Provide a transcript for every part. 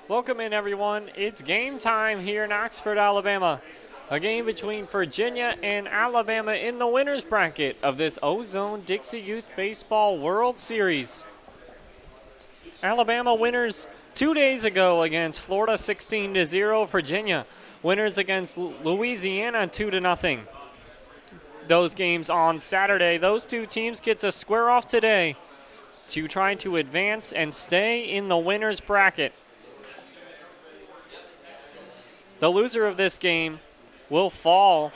Welcome in, everyone. It's game time here in Oxford, Alabama. A game between Virginia and Alabama in the winner's bracket of this Ozone Dixie Youth Baseball World Series. Alabama winners 2 days ago against Florida 16-0. Virginia winners against Louisiana 2-0. Those games on Saturday. Those two teams get to square off today to try to advance and stay in the winner's bracket. The loser of this game will fall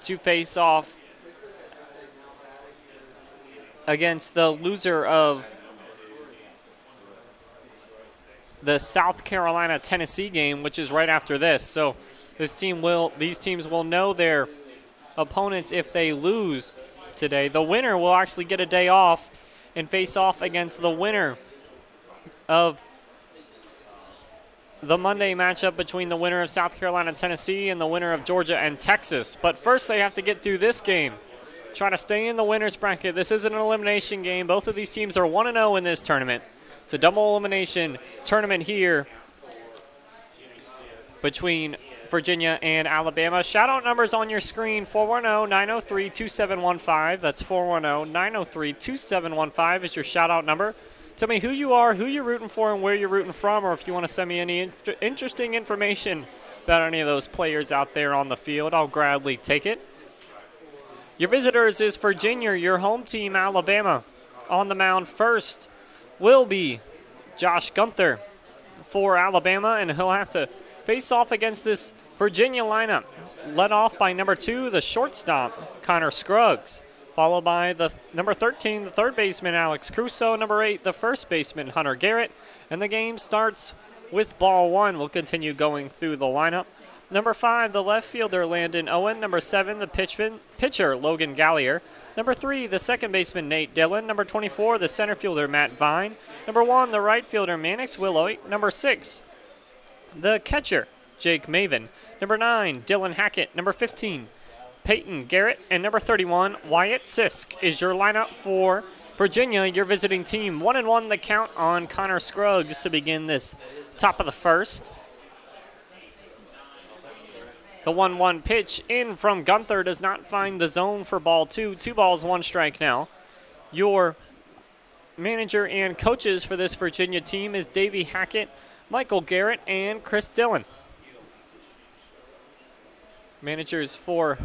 to face off against the loser of the South Carolina-Tennessee game, which is right after this. So these teams will know their opponents if they lose today. The winner will actually get a day off and face off against the winner of the Monday matchup between the winner of South Carolina and Tennessee and the winner of Georgia and Texas. But first they have to get through this game. Try to stay in the winner's bracket. This isn't an elimination game. Both of these teams are 1-0 in this tournament. It's a double elimination tournament here between Virginia and Alabama. Shout-out numbers on your screen, 410-903-2715. That's 410-903-2715 is your shout-out number. Tell me who you are, who you're rooting for, and where you're rooting from, or if you want to send me any interesting information about any of those players out there on the field, I'll gladly take it. Your visitors is Virginia, your home team, Alabama. On the mound first will be Josh Gunther for Alabama, and he'll have to face off against this Virginia lineup, led off by number 2, the shortstop, Connor Scruggs. Followed by the number 13, the third baseman, Alex Crusoe. Number 8, the first baseman, Hunter Garrett. And the game starts with ball 1. We'll continue going through the lineup. Number 5, the left fielder, Landon Owen. Number 7, the pitcher, Logan Gallier. Number 3, the second baseman, Nate Dillon. Number 24, the center fielder, Matt Vine. Number 1, the right fielder, Mannix Willoy. Number 6, the catcher, Jake Maven. Number 9, Dylan Hackett. Number 15, Peyton Garrett, and number 31, Wyatt Sisk is your lineup for Virginia, your visiting team. 1-1 the count on Connor Scruggs to begin this top of the first. The 1-1 pitch in from Gunther does not find the zone for ball 2. 2 balls, 1 strike now. Your manager and coaches for this Virginia team is Davey Hackett, Michael Garrett, and Chris Dillon. Managers for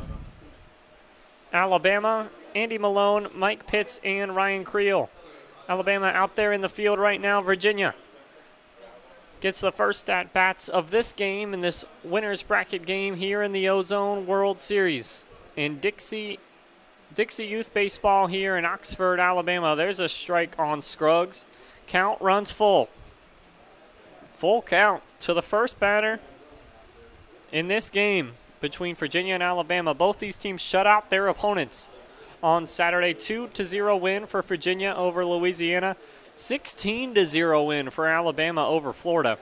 Alabama, Andy Malone, Mike Pitts, and Ryan Creel. Alabama out there in the field right now. Virginia gets the first at-bats of this game in this winner's bracket game here in the Ozone World Series. In Dixie Youth Baseball here in Oxford, Alabama. There's a strike on Scruggs. Count runs full. Full count to the first batter in this game between Virginia and Alabama. Both these teams shut out their opponents on Saturday. 2-0 win for Virginia over Louisiana. 16-0 win for Alabama over Florida.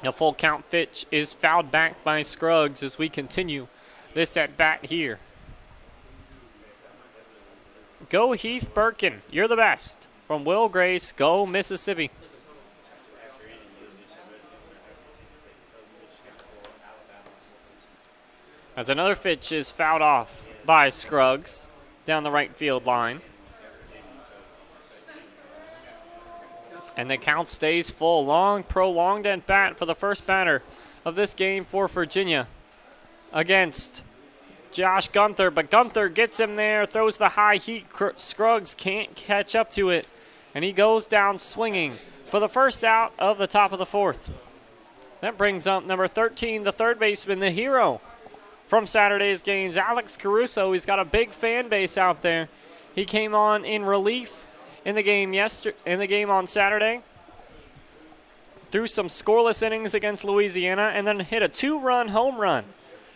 A full count pitch is fouled back by Scruggs as we continue this at bat here. Go Heath Birkin, you're the best. From Will Grace, go Mississippi. As another pitch is fouled off by Scruggs down the right field line. And the count stays full. Long, prolonged at bat for the first batter of this game for Virginia against Josh Gunther. But Gunther gets him there, throws the high heat. Scruggs can't catch up to it. And he goes down swinging for the first out of the top of the fourth. That brings up number 13, the third baseman, the hero from Saturday's games, Alex Caruso. He's got a big fan base out there. He came on in relief in the game on Saturday. Threw some scoreless innings against Louisiana and then hit a 2-run home run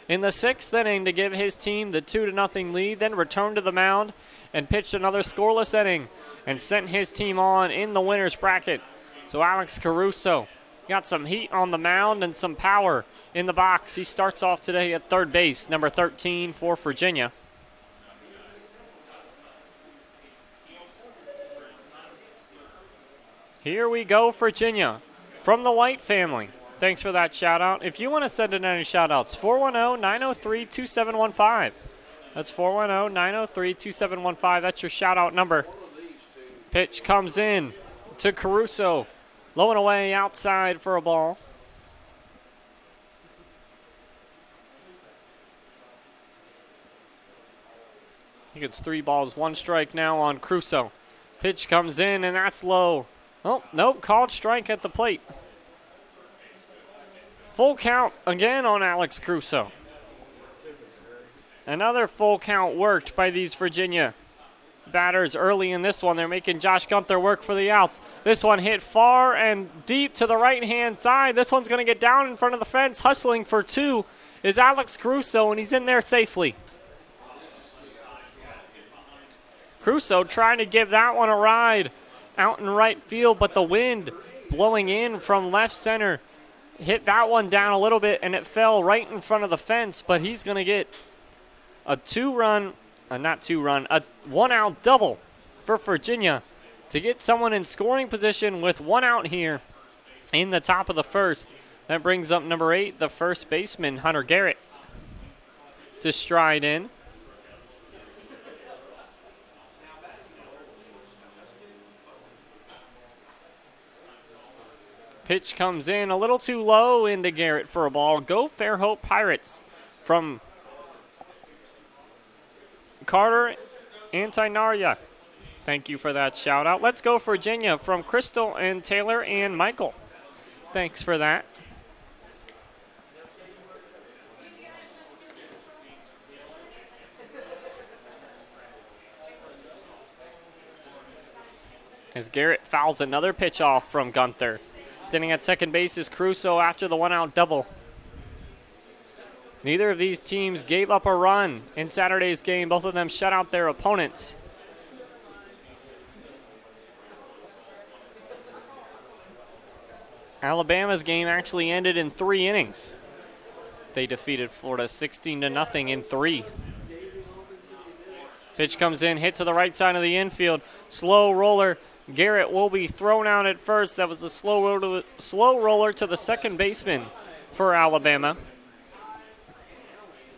in the 6th inning to give his team the 2-0 lead. Then returned to the mound and pitched another scoreless inning and sent his team on in the winner's bracket. So Alex Caruso got some heat on the mound and some power in the box. He starts off today at third base, number 13 for Virginia. Here we go, Virginia. from the White family. Thanks for that shout out. If you want to send in any shout outs, 410-903-2715. That's 410-903-2715. That's your shout out number. Pitch comes in to Caruso. Low and away outside for a ball. He gets 3 balls, 1 strike now on Caruso. Pitch comes in, and that's low. Oh, nope, called strike at the plate. Full count again on Alex Caruso. Another full count worked by these Virginia batters early in this one. They're making Josh Gunther work for the outs. This one hit far and deep to the right-hand side. This one's going to get down in front of the fence. Hustling for 2 is Alex Caruso, and he's in there safely. Caruso trying to give that one a ride out in right field, but the wind blowing in from left center hit that one down a little bit, and it fell right in front of the fence, but he's going to get a 1-out double for Virginia to get someone in scoring position with 1 out here in the top of the first. That brings up number 8, the first baseman, Hunter Garrett, to stride in. Pitch comes in a little too low into Garrett for a ball. Go Fairhope Pirates from Carter Antinaria. Thank you for that shout out. Let's go Virginia from Crystal and Taylor and Michael. Thanks for that. As Garrett fouls another pitch off from Gunther. Standing at second base is Caruso after the 1-out double. Neither of these teams gave up a run in Saturday's game. Both of them shut out their opponents. Alabama's game actually ended in 3 innings. They defeated Florida 16-0 in 3. Pitch comes in, hit to the right side of the infield. Slow roller. Garrett will be thrown out at first. That was a slow roller to the second baseman for Alabama.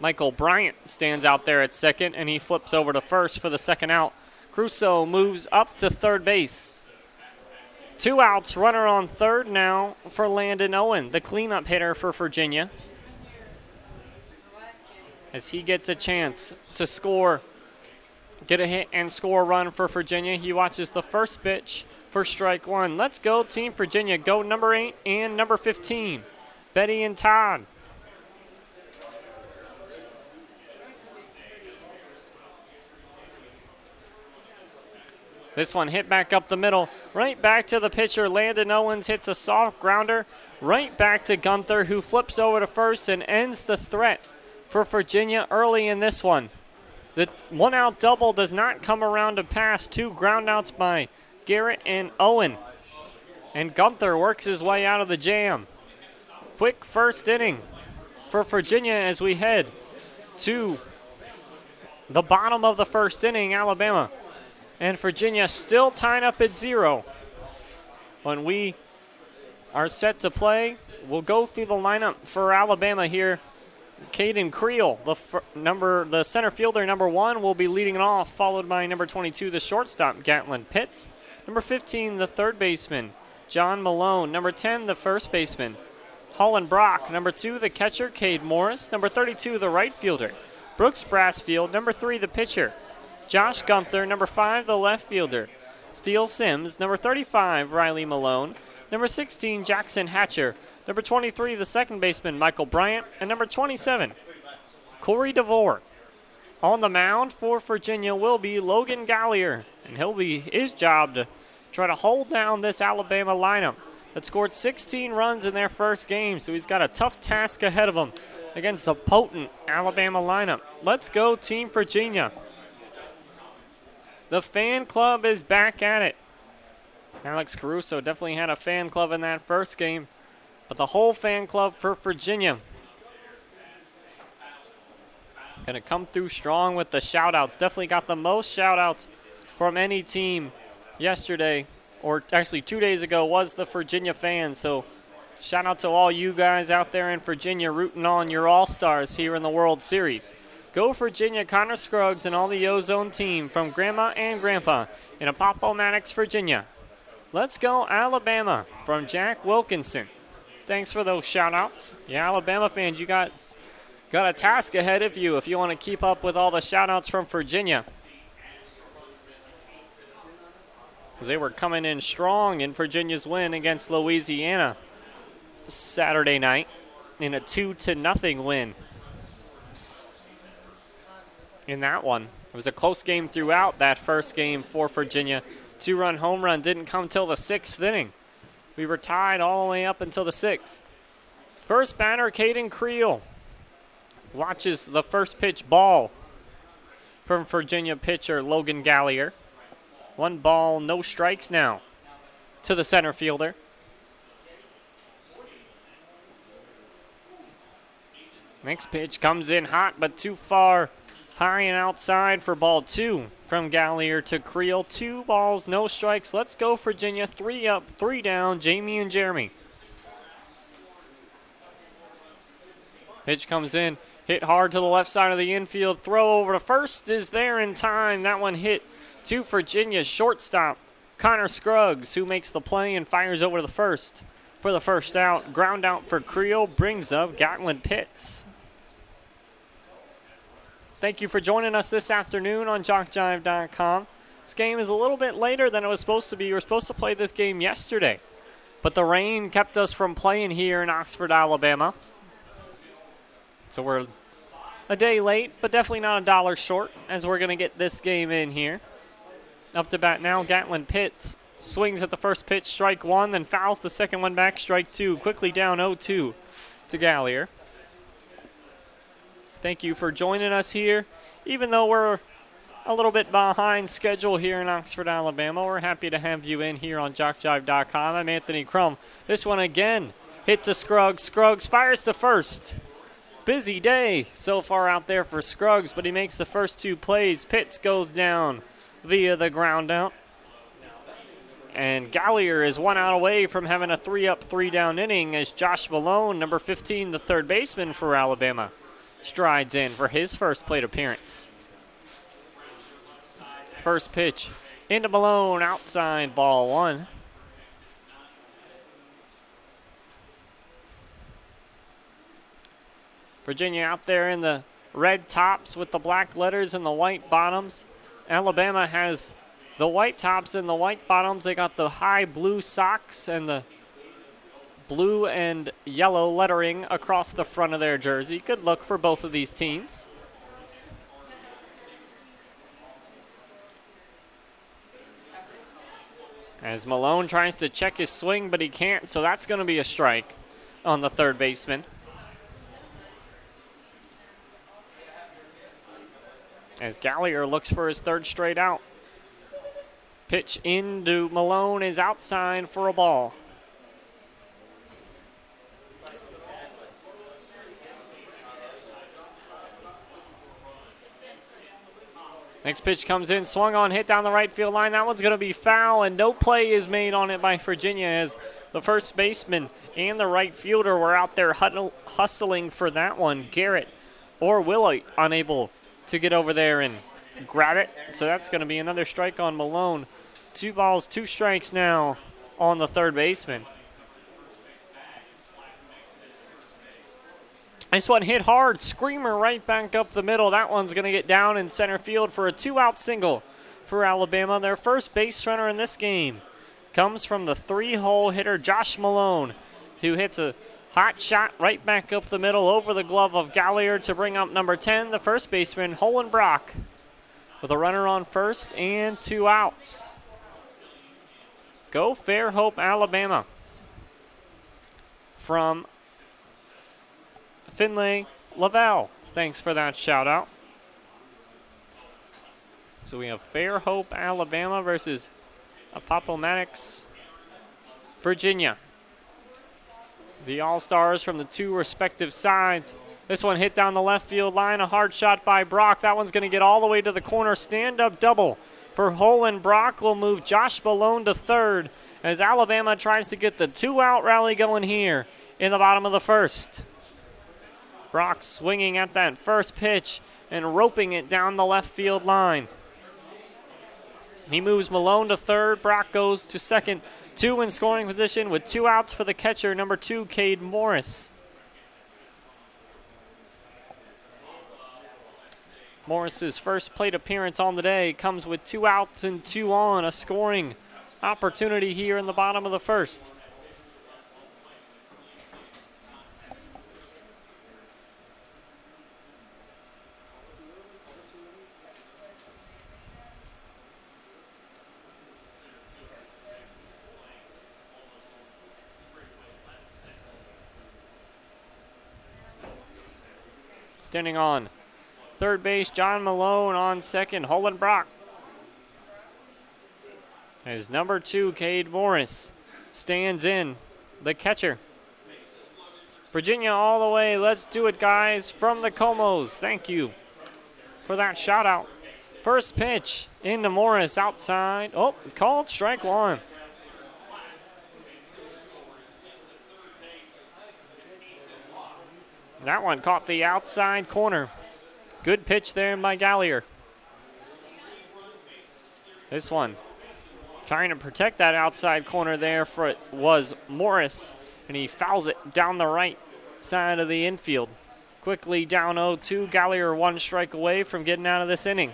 Michael Bryant stands out there at second, and he flips over to first for the second out. Caruso moves up to third base. 2 outs, runner on third now for Landon Owen, the cleanup hitter for Virginia. As he gets a chance to score, get a hit and score a run for Virginia. He watches the first pitch for strike 1. Let's go, Team Virginia. Go number 8 and number 15, Betty and Todd. This one hit back up the middle, right back to the pitcher. Landon Owens hits a soft grounder right back to Gunther, who flips over to first and ends the threat for Virginia early in this one. The 1-out double does not come around to pass. 2 groundouts by Garrett and Owen. And Gunther works his way out of the jam. Quick first inning for Virginia as we head to the bottom of the first inning. Alabama and Virginia still tied up at 0. When we are set to play, we'll go through the lineup for Alabama here. Caden Creel, the center fielder, number 1, will be leading it off, followed by number 22, the shortstop, Gatlin Pitts. Number 15, the third baseman, John Malone. Number 10, the first baseman, Holland Brock. Number 2, the catcher, Cade Morris. Number 32, the right fielder, Brooks Brassfield. Number 3, the pitcher, Josh Gunther. Number 5, the left fielder, Steele Sims. Number 35, Riley Malone. Number 16, Jackson Hatcher. Number 23, the second baseman, Michael Bryant. And number 27, Corey DeVore. On the mound for Virginia will be Logan Gallier. And he'll be his job to try to hold down this Alabama lineup that scored 16 runs in their first game. So he's got a tough task ahead of him against a potent Alabama lineup. Let's go, Team Virginia. The fan club is back at it. Alex Caruso definitely had a fan club in that first game, but the whole fan club for Virginia going to come through strong with the shout-outs. Definitely got the most shout-outs from any team yesterday or actually 2 days ago, was the Virginia fan. So shout out to all you guys out there in Virginia rooting on your All-Stars here in the World Series. Go Virginia, Connor Scruggs, and all the Ozone team from Grandma and Grandpa in Appomattox, Virginia. Let's go Alabama from Jack Wilkinson. Thanks for those shout-outs. Yeah, Alabama fans, you got a task ahead of you if you want to keep up with all the shout-outs from Virginia. They were coming in strong in Virginia's win against Louisiana Saturday night in a 2-0 win. In that one, it was a close game throughout that first game for Virginia. 2-run home run didn't come till the 6th inning. We were tied all the way up until the 6th. First batter, Caden Creel watches the first pitch ball from Virginia pitcher Logan Gallier. 1 ball, no strikes now to the center fielder. Next pitch comes in hot, but too far, high and outside for ball 2 from Gallier to Creel. 2 balls, no strikes. Let's go, Virginia. 3 up, 3 down, Jamie and Jeremy. Pitch comes in, hit hard to the left side of the infield. Throw over to first is there in time. That one hit to Virginia's shortstop, Connor Scruggs, who makes the play and fires over to the first for the first out. Ground out for Creel brings up Gatlin Pitts. Thank you for joining us this afternoon on JockJive.com. This game is a little bit later than it was supposed to be. We were supposed to play this game yesterday, but the rain kept us from playing here in Oxford, Alabama. So we're a day late, but definitely not $1 short as we're going to get this game in here. Up to bat now, Gatlin Pitts swings at the first pitch, strike 1, then fouls the second one back, strike 2. Quickly down 0-2 to Gallier. Thank you for joining us here. Even though we're a little bit behind schedule here in Oxford, Alabama, we're happy to have you in here on JockJive.com. I'm Anthony Crum. This one again, hit to Scruggs. Scruggs fires to first. Busy day so far out there for Scruggs, but he makes the first 2 plays. Pitts goes down via the ground out. And Gallier is 1 out away from having a 3 up, 3 down inning as Josh Malone, number 15, the third baseman for Alabama, strides in for his first plate appearance. First pitch into Malone, outside, ball 1. Virginia out there in the red tops with the black letters and the white bottoms. Alabama has the white tops and the white bottoms. They got the high blue socks and the blue and yellow lettering across the front of their jersey. Good look for both of these teams. As Malone tries to check his swing, but he can't, so that's going to be a strike on the third baseman. As Gallier looks for his 3rd straight out. Pitch into Malone is outside for a ball. Next pitch comes in, swung on, hit down the right field line. That one's going to be foul, and no play is made on it by Virginia as the first baseman and the right fielder were out there hustling for that one. Garrett or Willie unable to get over there and grab it. So that's going to be another strike on Malone. 2 balls, 2 strikes now on the third baseman. This one hit hard, screamer right back up the middle. That one's going to get down in center field for a 2-out single for Alabama. Their first base runner in this game comes from the 3-hole hitter Josh Malone, who hits a hot shot right back up the middle over the glove of Gallier to bring up number 10, the first baseman, Holenbrock, with a runner on first and 2 outs. Go Fairhope, Alabama. From Finlay Lavelle. Thanks for that shout out. So we have Fairhope, Alabama versus Appomattox, Virginia. The All-Stars from the 2 respective sides This one hit down the left field line. A hard shot by Brock. That one's going to get all the way to the corner. Stand-up double for Holland. Brock will move Josh Malone to third as Alabama tries to get the 2-out rally going here in the bottom of the first. Brock swinging at that first pitch and roping it down the left field line. He moves Malone to third. Brock goes to second. 2 in scoring position with 2 outs for the catcher, number 2, Cade Morris. Morris's first plate appearance on the day comes with 2 outs and 2 on, a scoring opportunity here in the bottom of the first. Standing on third base, John Malone on second, Holland Brock. As number 2, Cade Morris stands in, the catcher. Virginia all the way. Let's do it, guys, from the Comos. Thank you for that shout out. First pitch into Morris outside. Oh, called strike 1. That one caught the outside corner. Good pitch there by Gallier. This one trying to protect that outside corner there was Morris, and he fouls it down the right side of the infield. Quickly down 0-2. Gallier 1 strike away from getting out of this inning.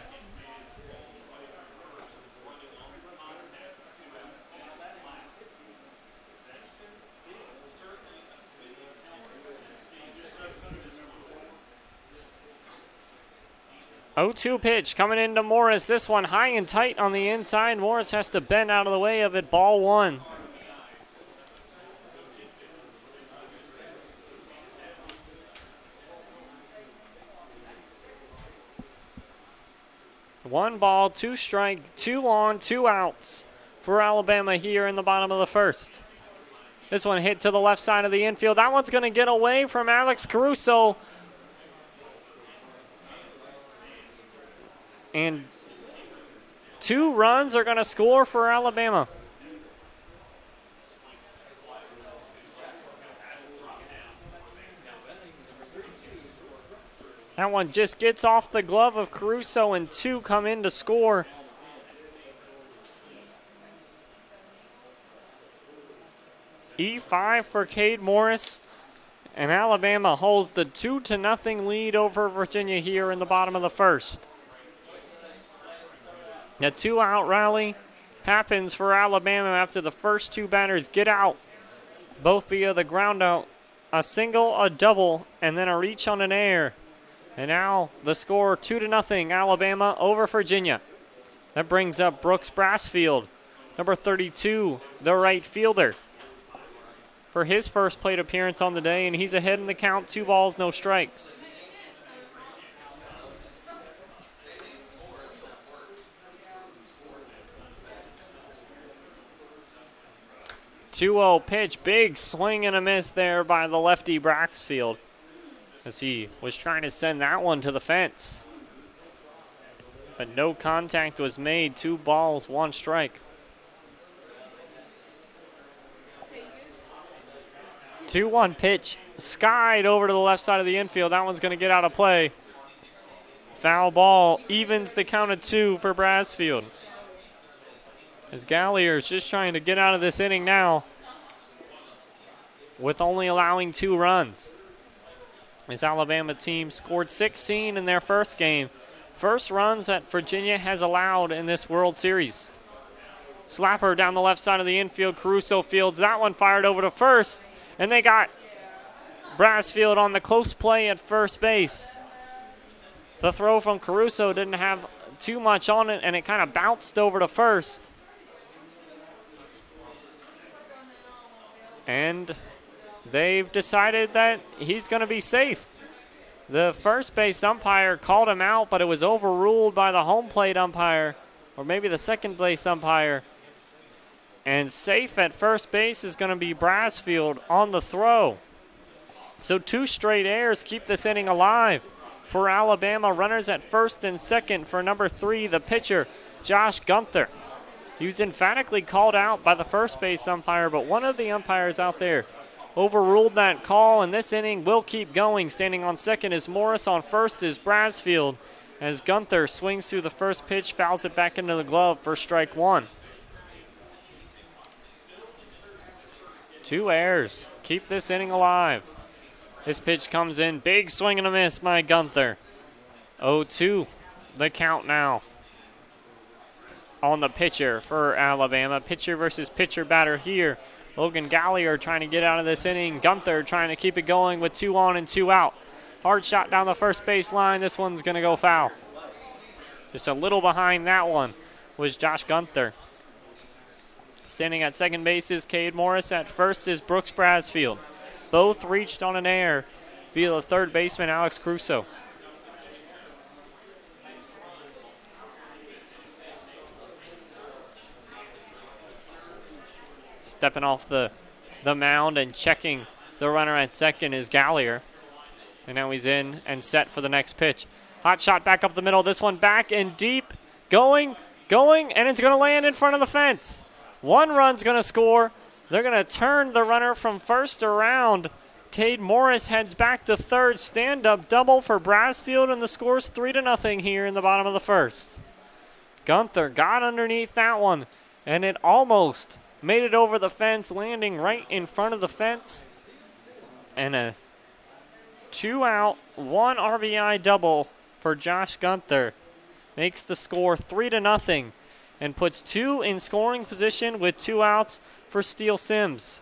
Oh, 2 pitch coming into Morris. This one high and tight on the inside. Morris has to bend out of the way of it. Ball 1. One ball, 2 strike, 2 on, 2 outs for Alabama here in the bottom of the first. This one hit to the left side of the infield. That one's going to get away from Alex Caruso. And 2 runs are going to score for Alabama. That one just gets off the glove of Caruso, and 2 come in to score. E5 for Cade Morris. And Alabama holds the 2-0 lead over Virginia here in the bottom of the first. A 2-out rally happens for Alabama after the first 2 batters get out, both via the ground out, a single, a double, and then a reach on an air. And now the score 2-0, Alabama over Virginia. That brings up Brooks Brassfield, number 32, the right fielder, for his first plate appearance on the day, and he's ahead in the count, 2 balls, no strikes. 2-0 pitch, big swing and a miss there by the lefty Braxfield as he was trying to send that one to the fence. But no contact was made. 2 balls, 1 strike. 2-1 pitch, skied over to the left side of the infield. That one's going to get out of play. Foul ball evens the count of 2 for Brassfield. As Gallier is just trying to get out of this inning now with only allowing 2 runs. This Alabama team scored 16 in their first game. First runs that Virginia has allowed in this World Series. Slapper down the left side of the infield. Caruso fields that one, fired over to first. And they got Brassfield on the close play at first base. The throw from Caruso didn't have too much on it, and it kind of bounced over to first. And they've decided that he's going to be safe. The first base umpire called him out, but it was overruled by the home plate umpire, or maybe the second base umpire. And safe at first base is going to be Brassfield on the throw. So 2 straight errors keep this inning alive for Alabama. Runners at first and second for number 3, the pitcher, Josh Gunther. He was emphatically called out by the first base umpire, but one of the umpires out there overruled that call, and this inning will keep going. Standing on second is Morris. On first is Brasfield, as Gunther swings through the first pitch, fouls it back into the glove for strike 1. 2 errors keep this inning alive. This pitch comes in, big swing and a miss by Gunther. 0-2, the count now on the pitcher for Alabama. Pitcher versus pitcher batter here. Logan Gallier trying to get out of this inning. Gunther trying to keep it going with 2 on and 2 out. Hard shot down the first base line. This one's going to go foul. Just a little behind that one was Josh Gunther. Standing at second base is Cade Morris. At first is Brooks Brasfield. Both reached on an error via the third baseman, Alex Crusoe. Stepping off the mound and checking the runner at second is Gallier. And now he's in and set for the next pitch. Hot shot back up the middle. This one back and deep. Going, and it's going to land in front of the fence. 1 run's going to score. They're going to turn the runner from first around. Cade Morris heads back to third. Stand-up double for Brasfield, and the score's 3-0 here in the bottom of the first. Gunther got underneath that one, and it almost made it over the fence, landing right in front of the fence. And a 2-out, 1 RBI double for Josh Gunther makes the score 3-0 and puts 2 in scoring position with 2 outs for Steele Sims.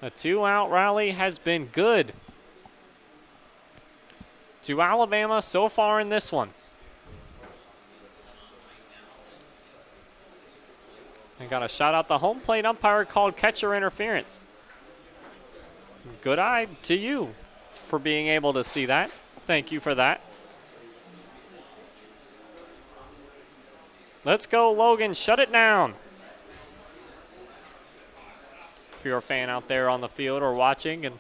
A 2-out rally has been good to Alabama so far in this one. I got a shot out. The home plate umpire called catcher interference. Good eye to you for being able to see that. Thank you for that. Let's go, Logan. Shut it down. If you're a fan out there on the field or watching and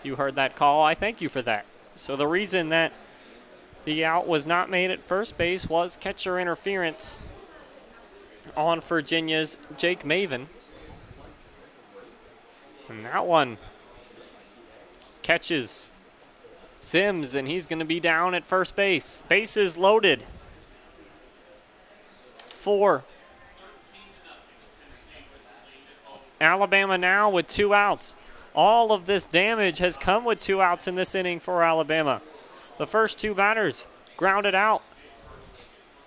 you heard that call, I thank you for that. So the reason that the out was not made at first base was catcher interference on Virginia's Jake Maven. And that one catches Sims, and he's going to be down at first base. Bases loaded for Alabama now with 2 outs. All of this damage has come with 2 outs in this inning for Alabama. The first 2 batters grounded out.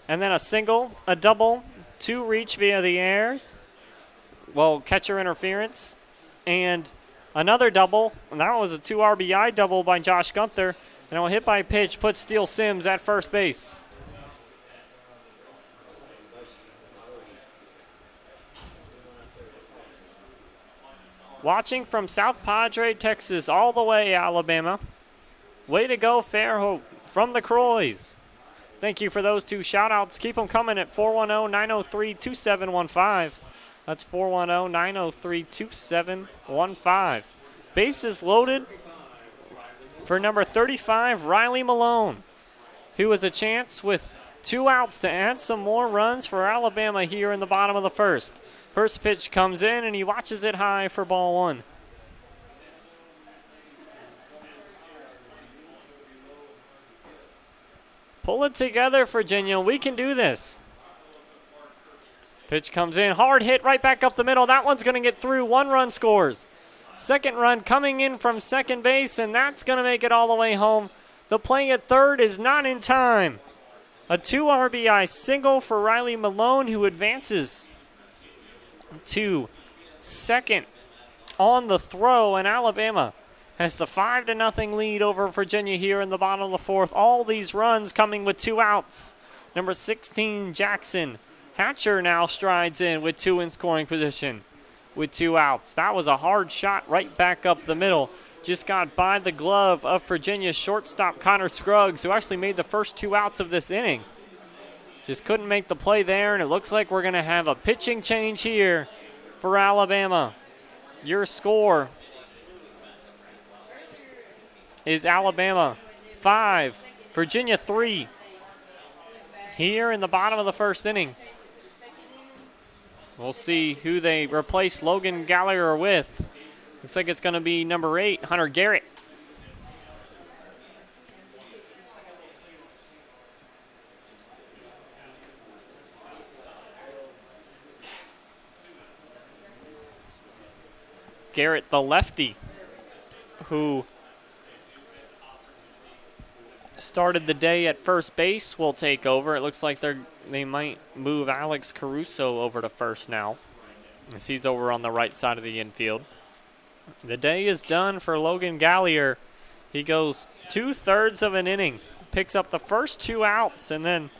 And then a single, a double, 2 reach via the airs. Well, catcher interference. And another double. And that was a 2 RBI double by Josh Gunther. And a hit by pitch puts Steele Sims at first base. Watching from South Padre, Texas, all the way, Alabama. Way to go, Fairhope, from the Croys. Thank you for those 2 shout-outs. Keep them coming at 410-903-2715. That's 410-903-2715. Bases loaded for number 35, Riley Malone, who has a chance with 2 outs to add some more runs for Alabama here in the bottom of the first. First pitch comes in, and he watches it high for ball 1. Pull it together, Virginia. We can do this. Pitch comes in. Hard hit right back up the middle. That one's going to get through. 1 run scores. Second run coming in from second base, and that's going to make it all the way home. The play at third is not in time. A 2 RBI single for Riley Malone, who advances to second on the throw, and Alabama has the 5-0 lead over Virginia here in the bottom of the fourth. All these runs coming with 2 outs. Number 16, Jackson Hatcher now strides in with 2 in scoring position with 2 outs. That was a hard shot right back up the middle. Just got by the glove of Virginia's shortstop, Connor Scruggs, who actually made the first 2 outs of this inning. Just couldn't make the play there, and it looks like we're going to have a pitching change here for Alabama. Your score is Alabama 5, Virginia 3. Here in the bottom of the first inning. We'll see who they replace Logan Gallagher with. Looks like it's going to be number 8, Hunter Garrett. Garrett, the lefty, who started the day at first base, will take over. It looks like they might move Alex Caruso over to first now, as he's over on the right side of the infield. The day is done for Logan Gallagher. He goes 2/3 of an inning, picks up the first 2 outs, and then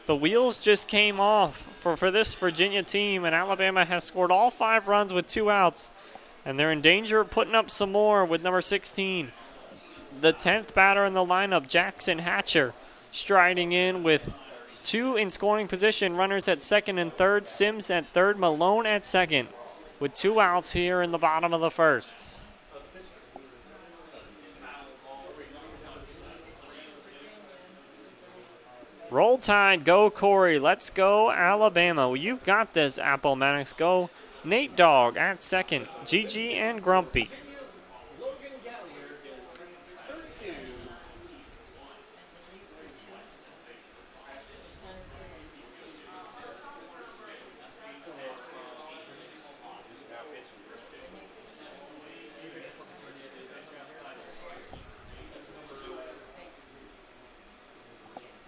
the wheels just came off for this Virginia team, and Alabama has scored all 5 runs with 2 outs, and they're in danger of putting up some more with number 16. The 10th batter in the lineup, Jackson Hatcher, striding in with 2 in scoring position, runners at second and third, Sims at third, Malone at second, with 2 outs here in the bottom of the first. Roll Tide, go Corey, let's go Alabama. Well, you've got this, Apple-Matics. Go Nate Dogg at second, Gigi and Grumpy.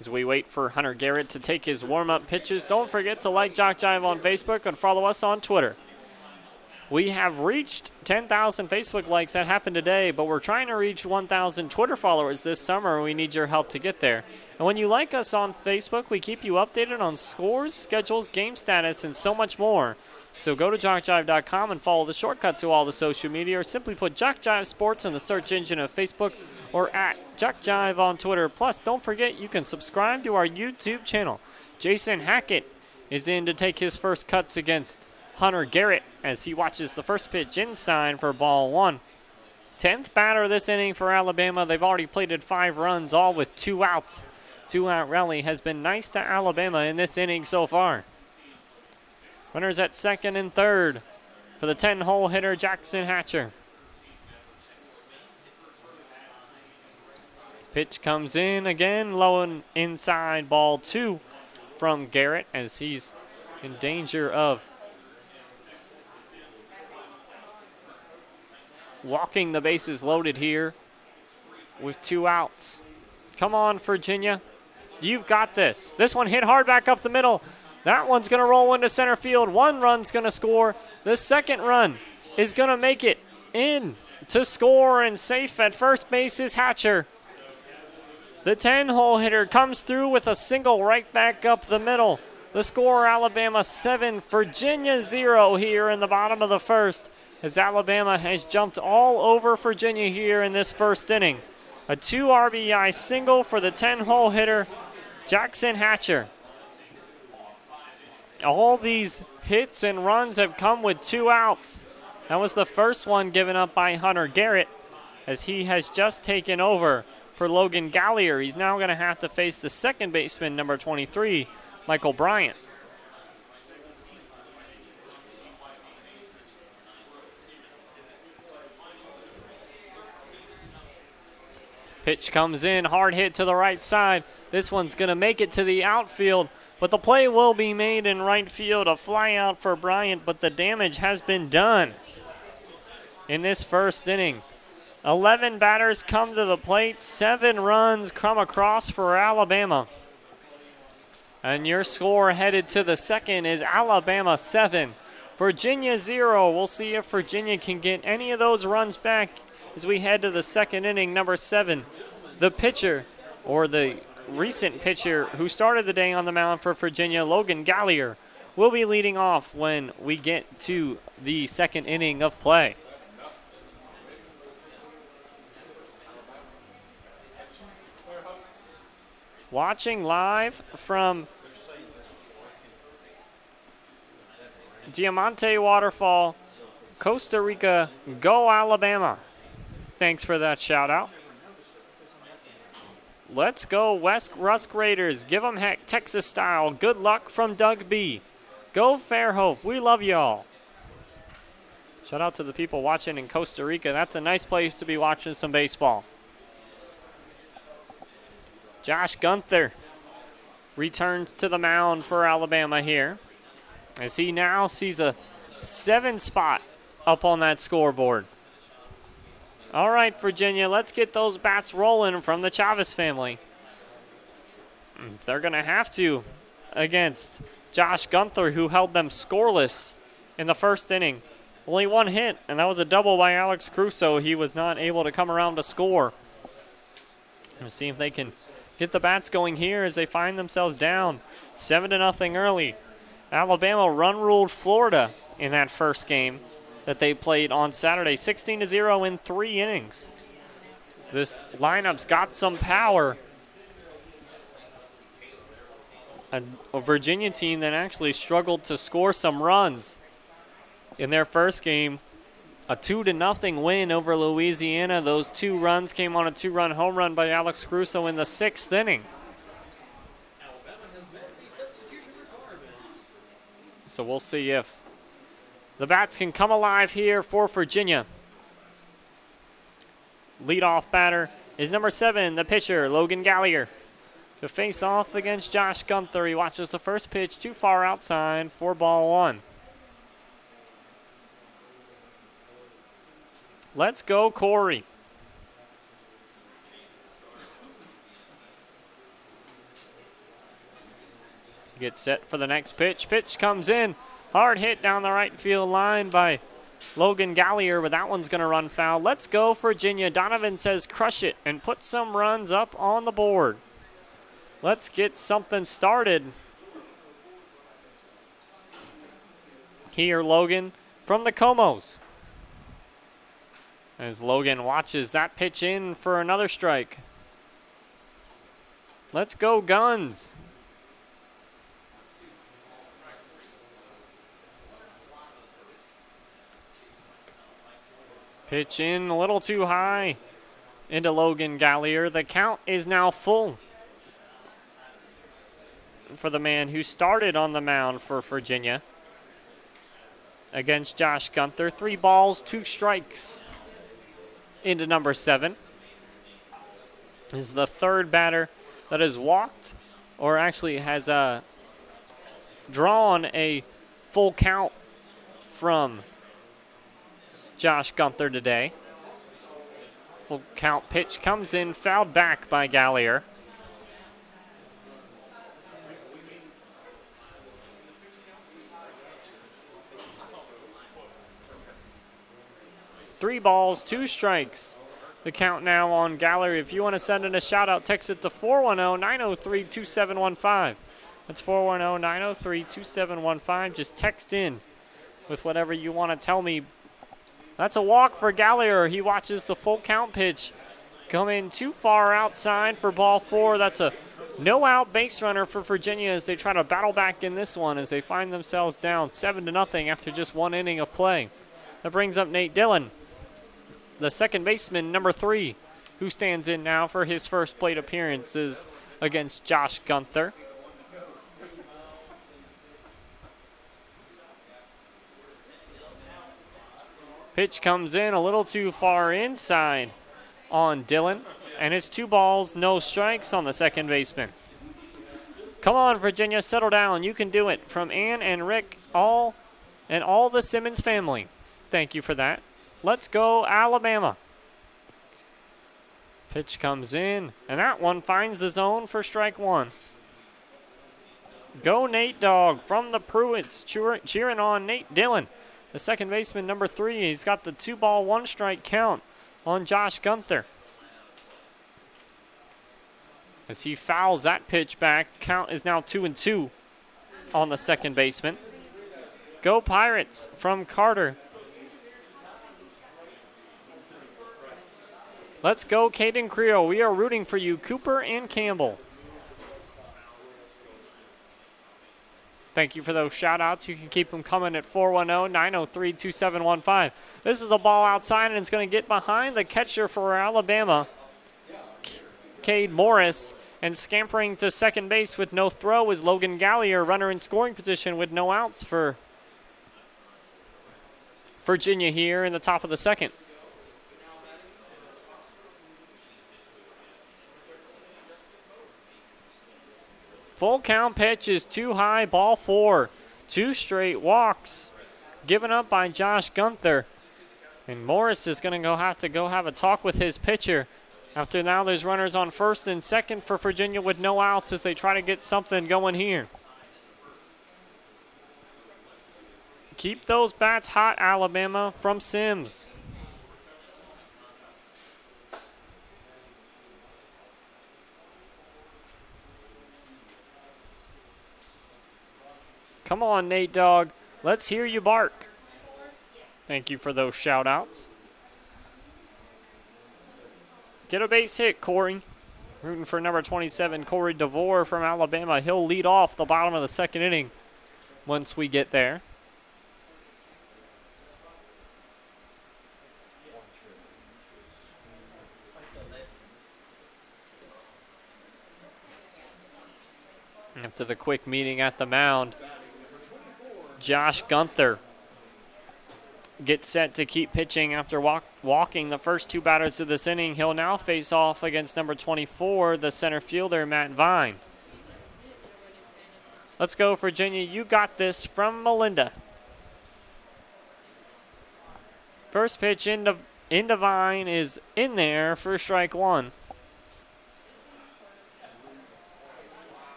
As we wait for Hunter Garrett to take his warm-up pitches, don't forget to like JockJive on Facebook and follow us on Twitter. We have reached 10,000 Facebook likes. That happened today, but we're trying to reach 1,000 Twitter followers this summer. We need your help to get there. And when you like us on Facebook, we keep you updated on scores, schedules, game status, and so much more. So go to JockJive.com and follow the shortcut to all the social media, or simply put JockJive Sports in the search engine of Facebook or at JockJive on Twitter. Plus, don't forget you can subscribe to our YouTube channel. Jason Hackett is in to take his first cuts against Hunter Garrett as he watches the first pitch inside for ball 1. 10th batter this inning for Alabama. They've already plated 5 runs, all with 2 outs. 2-out rally has been nice to Alabama in this inning so far. Runners at second and third for the 10-hole hitter, Jackson Hatcher. Pitch comes in again, low and inside, ball 2 from Garrett as he's in danger of walking the bases loaded here with 2 outs. Come on, Virginia. You've got this. This one hit hard back up the middle. That one's going to roll into center field. 1 run's going to score. The second run is going to make it in to score, and safe at first base is Hatcher. The 10-hole hitter comes through with a single right back up the middle. The score, Alabama 7, Virginia 0 here in the bottom of the first, as Alabama has jumped all over Virginia here in this first inning. A 2 RBI single for the 10-hole hitter, Jackson Hatcher. All these hits and runs have come with 2 outs. That was the first one given up by Hunter Garrett, as he has just taken over for Logan Gallagher. He's now going to have to face the second baseman, number 23, Michael Bryant. Pitch comes in, hard hit to the right side. This one's going to make it to the outfield, but the play will be made in right field. A fly out for Bryant, but the damage has been done in this first inning. 11 batters come to the plate, 7 runs come across for Alabama. And your score headed to the second is Alabama 7, Virginia 0. We'll see if Virginia can get any of those runs back as we head to the second inning. Number 7, the pitcher, or the recent pitcher who started the day on the mound for Virginia, Logan Gallagher, will be leading off when we get to the second inning of play. Watching live from Diamante Waterfall, Costa Rica. Go Alabama. Thanks for that shout out. Let's go West Rusk Raiders. Give them heck, Texas style. Good luck from Doug B. Go Fairhope. We love y'all. Shout out to the people watching in Costa Rica. That's a nice place to be watching some baseball. Josh Gunther returns to the mound for Alabama here, as he now sees a 7 spot up on that scoreboard. All right, Virginia, let's get those bats rolling from the Chavez family. They're going to have to against Josh Gunther, who held them scoreless in the first inning. Only 1 hit, and that was a double by Alex Crusoe. He was not able to come around to score. Let's see if they can get the bats going here as they find themselves down 7-0 early. Alabama run-ruled Florida in that first game that they played on Saturday, 16-0 in 3 innings. This lineup's got some power. A Virginia team that actually struggled to score some runs in their first game. A 2-0 win over Louisiana. Those 2 runs came on a 2-run home run by Alex Crusoe in the 6th inning. So we'll see if the bats can come alive here for Virginia. Leadoff batter is number 7, the pitcher, Logan Gallier, to face off against Josh Gunther. He watches the first pitch too far outside for ball 1. Let's go, Corey. To get set for the next pitch. Pitch comes in. Hard hit down the right field line by Logan Gallier, but that one's going to run foul. Let's go, Virginia. Donovan says crush it and put some runs up on the board. Let's get something started here, Logan, from the Comos. As Logan watches that pitch in for another strike. Let's go, Guns. Pitch in a little too high into Logan Gallier. The count is now full for the man who started on the mound for Virginia against Josh Gunther. 3 balls, 2 strikes into number 7. This is the 3rd batter that has walked, or actually has drawn a full count from Josh Gunther today. Full count pitch comes in, fouled back by Gallier. Three balls, 2 strikes. The count now on Gallery. If you want to send in a shout-out, text it to 410-903-2715. That's 410-903-2715. Just text in with whatever you want to tell me. That's a walk for Gallier. He watches the full count pitch come in too far outside for ball 4. That's a no-out base runner for Virginia as they try to battle back in this one as they find themselves down 7-0 after just 1 inning of play. That brings up Nate Dillon, the second baseman, number 3, who stands in now for his first plate appearances against Josh Gunther. Pitch comes in a little too far inside on Dillon, and it's 2 balls, no strikes on the second baseman. Come on, Virginia, settle down. You can do it. From Ann and Rick, all the Simmons family. Thank you for that. Let's go, Alabama. Pitch comes in, and that one finds the zone for strike 1. Go Nate Dogg from the Pruitts, cheering on Nate Dillon, the second baseman, number 3. He's got the 2-ball, 1-strike count on Josh Gunther. As he fouls that pitch back, count is now 2-2 on the second baseman. Go Pirates from Carter. Let's go, Caden Creel. We are rooting for you, Cooper and Campbell. Thank you for those shout-outs. You can keep them coming at 410-903-2715. This is a ball outside, and it's going to get behind the catcher for Alabama, Cade Morris. And scampering to second base with no throw is Logan Gallier, runner in scoring position with no outs for Virginia here in the top of the second. Full count pitch is too high, ball 4. 2 straight walks given up by Josh Gunther. And Morris is going to have to have a talk with his pitcher. After now there's runners on first and second for Virginia with no outs as they try to get something going here. Keep those bats hot, Alabama, from Sims. Come on, Nate Dogg. Let's hear you bark. Thank you for those shout-outs. Get a base hit, Corey. Rooting for number 27, Corey DeVore from Alabama. He'll lead off the bottom of the second inning once we get there. After the quick meeting at the mound, Josh Gunther gets set to keep pitching after walking the first 2 batters of this inning. He'll now face off against number 24, the center fielder, Matt Vine. Let's go, Virginia. You got this from Melinda. First pitch into Vine is in there for strike 1.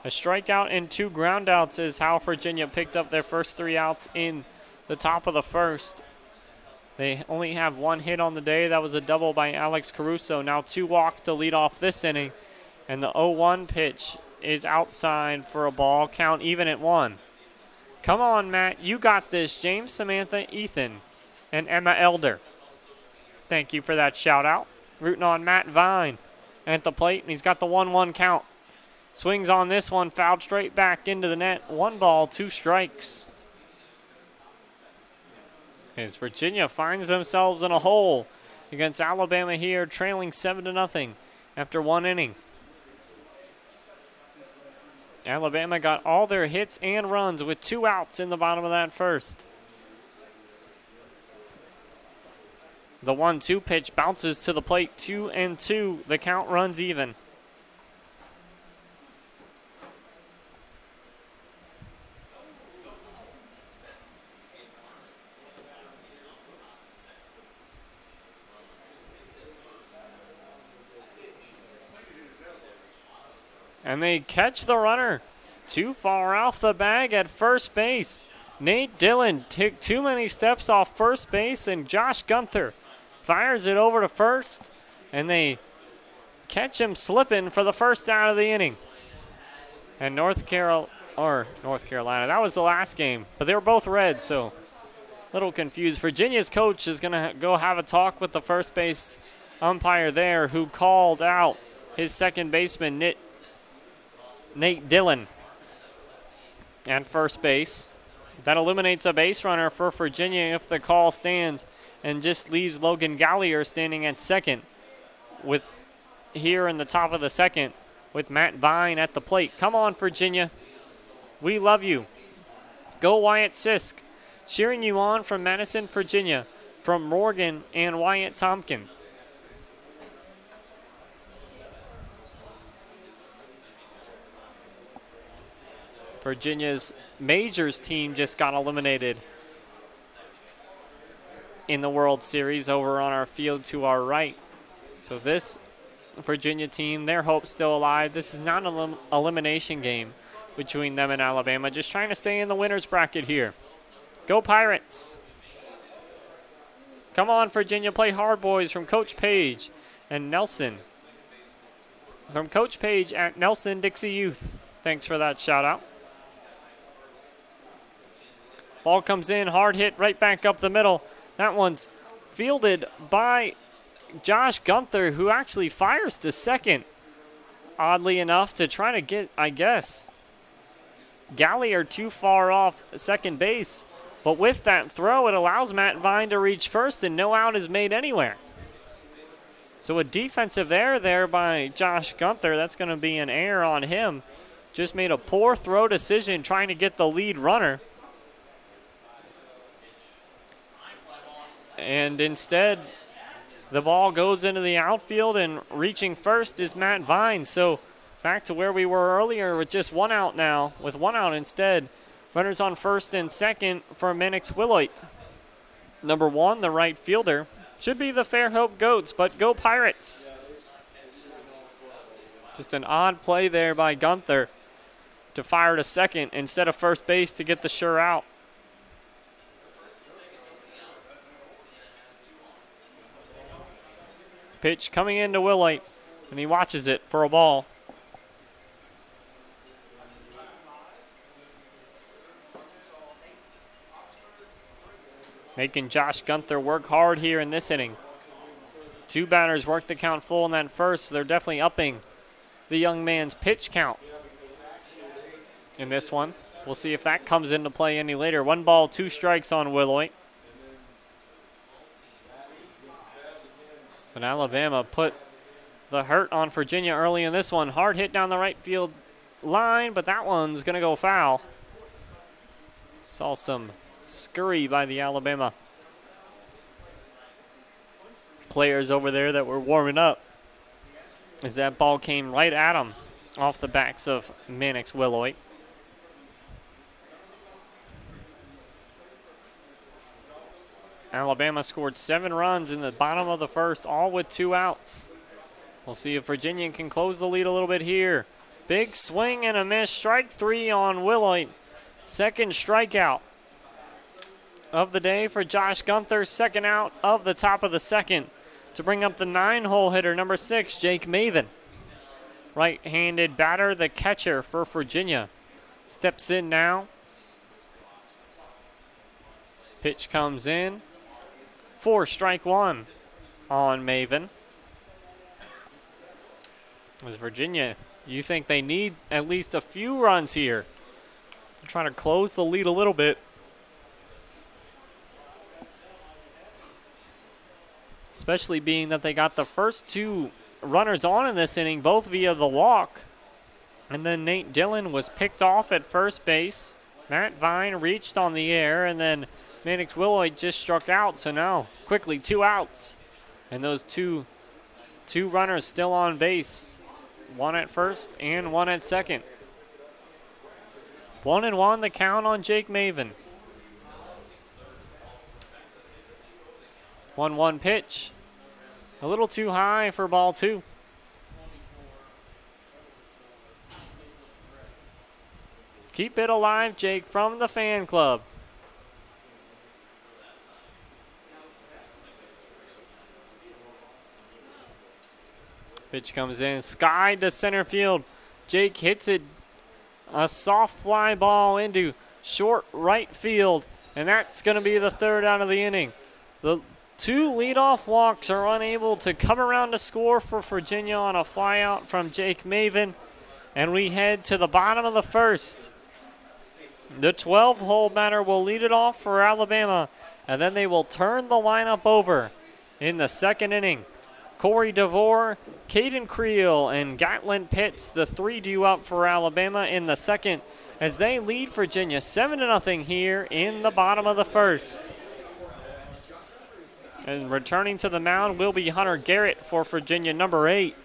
A strikeout and 2 groundouts is how Virginia picked up their first 3 outs in the top of the first. They only have 1 hit on the day. That was a double by Alex Caruso. Now 2 walks to lead off this inning. And the 0-1 pitch is outside for a ball. Count even at 1. Come on, Matt. You got this. James, Samantha, Ethan, and Emma Elder. Thank you for that shout out. Rooting on Matt Vine at the plate. And he's got the 1-1 count. Swings on this one, fouled straight back into the net. 1 ball, 2 strikes. As Virginia finds themselves in a hole against Alabama here, trailing 7-0 after 1 inning. Alabama got all their hits and runs with 2 outs in the bottom of that first. The 1-2 pitch bounces to the plate, 2-2. The count runs even. And they catch the runner too far off the bag at first base. Nate Dillon took too many steps off first base, and Josh Gunther fires it over to first, and they catch him slipping for the first out of the inning. And North Carolina, that was the last game, but they were both red, so a little confused. Virginia's coach is going to go have a talk with the first base umpire there, who called out his second baseman, Nate Dillon, at first base. That eliminates a base runner for Virginia if the call stands, and just leaves Logan Gallier standing at second with here in the top of the second with Matt Vine at the plate. Come on, Virginia. We love you. Go Wyatt Sisk. Cheering you on from Madison, Virginia, from Morgan and Wyatt Tompkins. Virginia's Majors team just got eliminated in the World Series over on our field to our right. So this Virginia team, their hope's still alive. This is not an elimination game between them and Alabama. Just trying to stay in the winner's bracket here. Go Pirates. Come on, Virginia, play hard, boys, from Coach Page and Nelson. From Coach Page at Nelson Dixie Youth. Thanks for that shout out. Ball comes in, hard hit, right back up the middle. That one's fielded by Josh Gunther, who actually fires to second, oddly enough, to try to get, I guess, Gallier too far off second base. But with that throw, it allows Matt Vine to reach first, and no out is made anywhere. So a defensive error there by Josh Gunther. That's going to be an error on him. Just made a poor throw decision trying to get the lead runner. And instead, the ball goes into the outfield, and reaching first is Matt Vine. So back to where we were earlier with just one out now. With one out instead, runners on first and second for Mannix Willoit. Number 1, the right fielder, should be the Fairhope Goats, but go Pirates. Just an odd play there by Gunther to fire to second instead of first base to get the sure out. Pitch coming into Willoit, and he watches it for a ball. Making Josh Gunther work hard here in this inning. 2 batters worked the count full in that first, so they're definitely upping the young man's pitch count in this one. We'll see if that comes into play any later. 1 ball, 2 strikes on Willoit. But Alabama put the hurt on Virginia early in this one. Hard hit down the right field line, but that one's going to go foul. Saw some scurry by the Alabama players over there that were warming up as that ball came right at them off the backs of Mannix Willoit. Alabama scored 7 runs in the bottom of the first, all with 2 outs. We'll see if Virginia can close the lead a little bit here. Big swing and a miss. Strike 3 on Willoit. Second strikeout of the day for Josh Gunther. Second out of the top of the second to bring up the 9-hole hitter, number 6, Jake Maven. Right-handed batter, the catcher for Virginia. Steps in now. Pitch comes in. 4, strike 1 on Maven. As Virginia, you think they need at least a few runs here. They're trying to close the lead a little bit. Especially being that they got the first 2 runners on in this inning, both via the walk. And then Nate Dillon was picked off at first base. Matt Vine reached on the air, and then Mannix Willoit just struck out. So now, quickly, 2 outs. And those two runners still on base. 1 at first and 1 at second. 1-1 the count on Jake Maven. 1-1 pitch. A little too high for ball 2. Keep it alive, Jake, from the fan club. Pitch comes in, skied to center field. Jake hits it, a soft fly ball into short right field, and that's going to be the 3rd out of the inning. The 2 leadoff walks are unable to come around to score for Virginia on a flyout from Jake Maven, and we head to the bottom of the first. The 12-hole batter will lead it off for Alabama, and then they will turn the lineup over in the 2nd inning. Corey DeVore, Caden Creel, and Gatlin Pitts, the 3 due up for Alabama in the 2nd, as they lead Virginia 7-0 here in the bottom of the first. And returning to the mound will be Hunter Garrett for Virginia, number 8,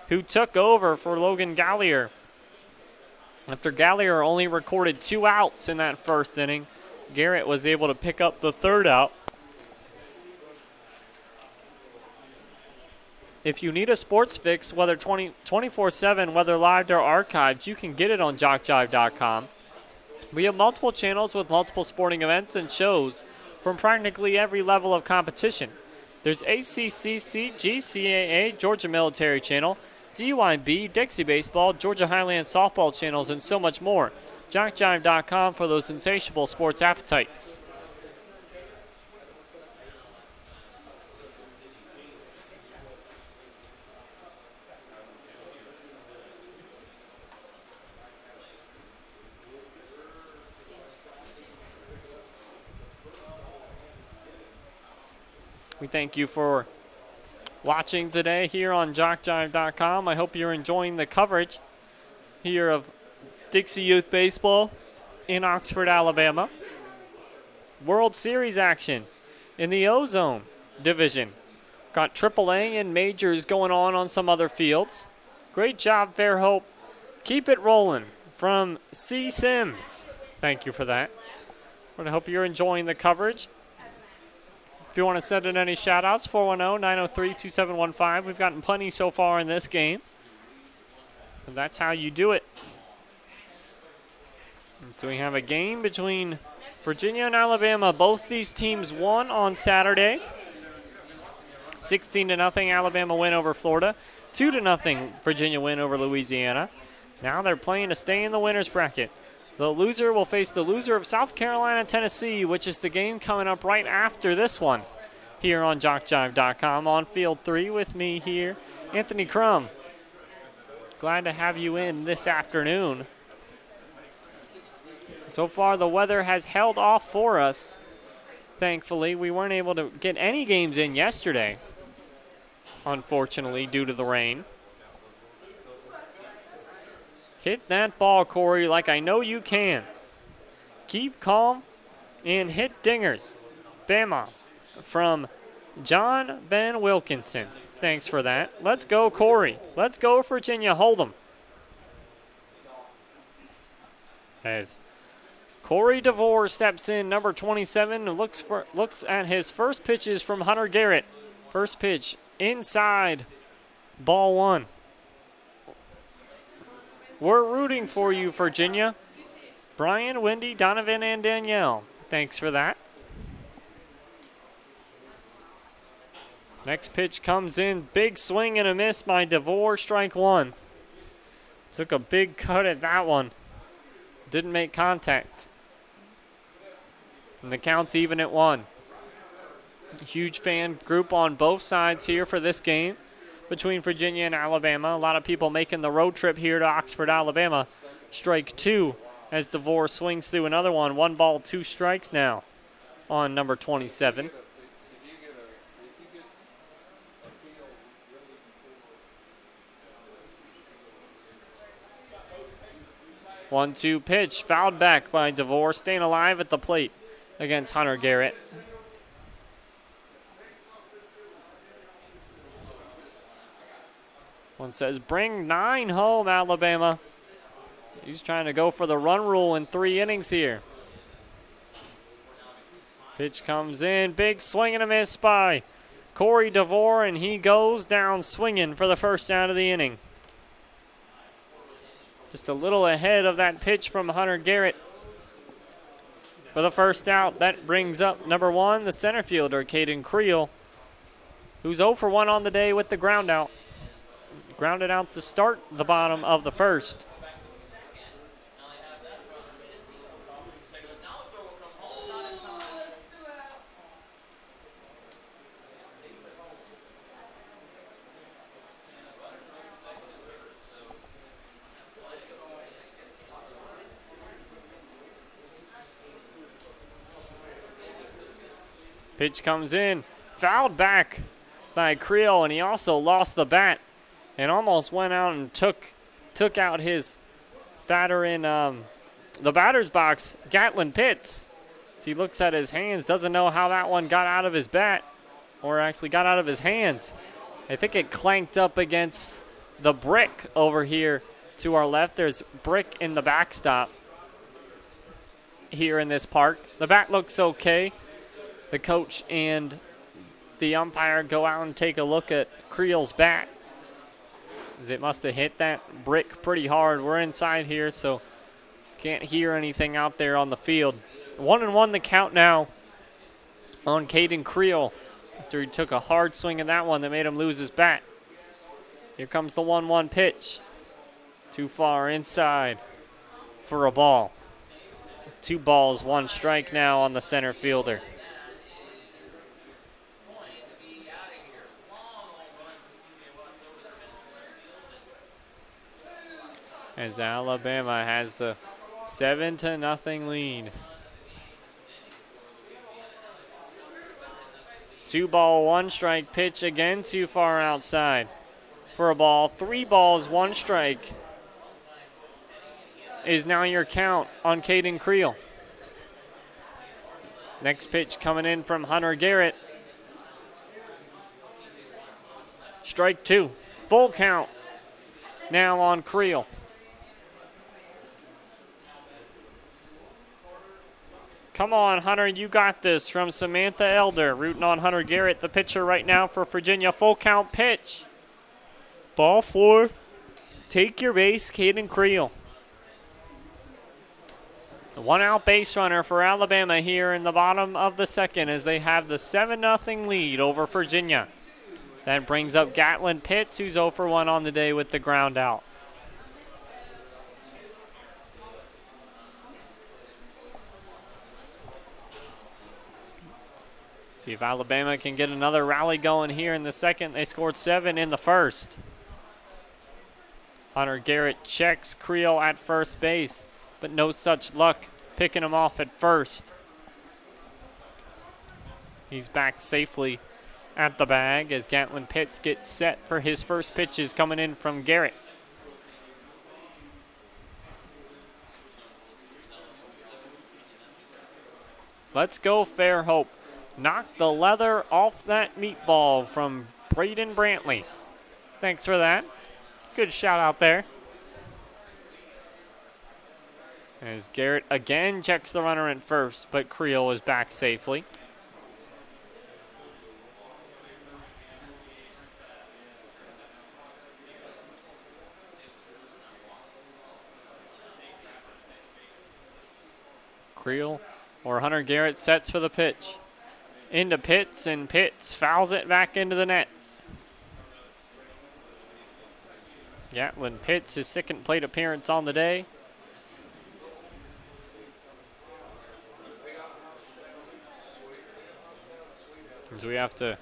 who took over for Logan Gallier. After Gallier only recorded 2 outs in that first inning, Garrett was able to pick up the 3rd out. If you need a sports fix, whether 24/7, whether live or archived, you can get it on JockJive.com. We have multiple channels with multiple sporting events and shows from practically every level of competition. There's ACCC, GCAA, Georgia Military Channel, DYB, Dixie Baseball, Georgia Highland Softball channels, and so much more. JockJive.com for those insatiable sports appetites. We thank you for watching today here on JockJive.com. I hope you're enjoying the coverage here of Dixie Youth Baseball in Oxford, Alabama. World Series action in the Ozone division. Got AAA and majors going on some other fields. Great job, Fairhope. Keep it rolling from C. Sims. Thank you for that. I hope you're enjoying the coverage. If you want to send in any shout-outs, 410-903-2715. We've gotten plenty so far in this game. And that's how you do it. So we have a game between Virginia and Alabama. Both these teams won on Saturday. 16-0 Alabama win over Florida. 2-0 Virginia win over Louisiana. Now they're playing to stay in the winner's bracket. The loser will face the loser of South Carolina, Tennessee, which is the game coming up right after this one here on JockJive.com. On Field 3 with me here, Anthony Crum. Glad to have you in this afternoon. So far, the weather has held off for us. Thankfully, we weren't able to get any games in yesterday, unfortunately, due to the rain. Hit that ball, Corey, like I know you can. Keep calm and hit dingers. Bama from John Ben Wilkinson. Thanks for that. Let's go, Corey. Let's go, Virginia. Hold 'em. As Corey DeVore steps in, number 27, and looks at his first pitches from Hunter Garrett. First pitch inside, ball one. We're rooting for you, Virginia. Brian, Wendy, Donovan, and Danielle. Thanks for that. Next pitch comes in. Big swing and a miss by DeVore. Strike one. Took a big cut at that one. Didn't make contact. And the count's even at 1. Huge fan group on both sides here for this game between Virginia and Alabama. A lot of people making the road trip here to Oxford, Alabama. Strike two as DeVore swings through another one. 1 ball, 2 strikes now on number 27. One-two pitch, fouled back by DeVore, staying alive at the plate against Hunter Garrett. One says, bring 9 home, Alabama. He's trying to go for the run rule in 3 innings here. Pitch comes in, big swing and a miss by Corey DeVore, and he goes down swinging for the first out of the inning. Just a little ahead of that pitch from Hunter Garrett. For the first out, that brings up number 1, the center fielder, Caden Creel, who's 0 for 1 on the day with the ground out. Grounded out to start the bottom of the first. Pitch comes in, fouled back by Creel, and he also lost the bat and almost went out and took out his batter in the batter's box, Gatlin Pitts. So he looks at his hands, doesn't know how that one got out of his bat, or actually got out of his hands. I think it clanked up against the brick over here to our left. There's brick in the backstop here in this park. The bat looks okay. The coach and the umpire go out and take a look at Creel's bat. It must have hit that brick pretty hard. We're inside here, so can't hear anything out there on the field. 1-1 the count now on Caden Creel after he took a hard swing at that one that made him lose his bat. Here comes the 1-1 pitch. Too far inside for a ball. 2 balls, 1 strike now on the center fielder. As Alabama has the 7-0 lead. 2 ball, 1 strike pitch again too far outside for a ball. 3 balls, 1 strike is now your count on Caden Creel. Next pitch coming in from Hunter Garrett. Strike 2. Full count now on Creel. Come on, Hunter, you got this from Samantha Elder. Rooting on Hunter Garrett, the pitcher right now for Virginia. Full count pitch. Ball 4. Take your base, Caden Creel. 1 out base runner for Alabama here in the bottom of the second as they have the 7-0 lead over Virginia. That brings up Gatlin Pitts, who's 0 for 1 on the day with the ground out. See if Alabama can get another rally going here in the second. They scored 7 in the first. Hunter Garrett checks Creel at first base, but no such luck picking him off at first. He's back safely at the bag as Gatlin Pitts gets set for his first pitches coming in from Garrett. Let's go, Fairhope. Knock the leather off that meatball from Braden Brantley. Thanks for that. Good shout out there. As Garrett again checks the runner at first, but Creel is back safely. Creel or Hunter Garrett sets for the pitch. Into Pitts, and Pitts fouls it back into the net. Gatlin Pitts, his second plate appearance on the day. As we have to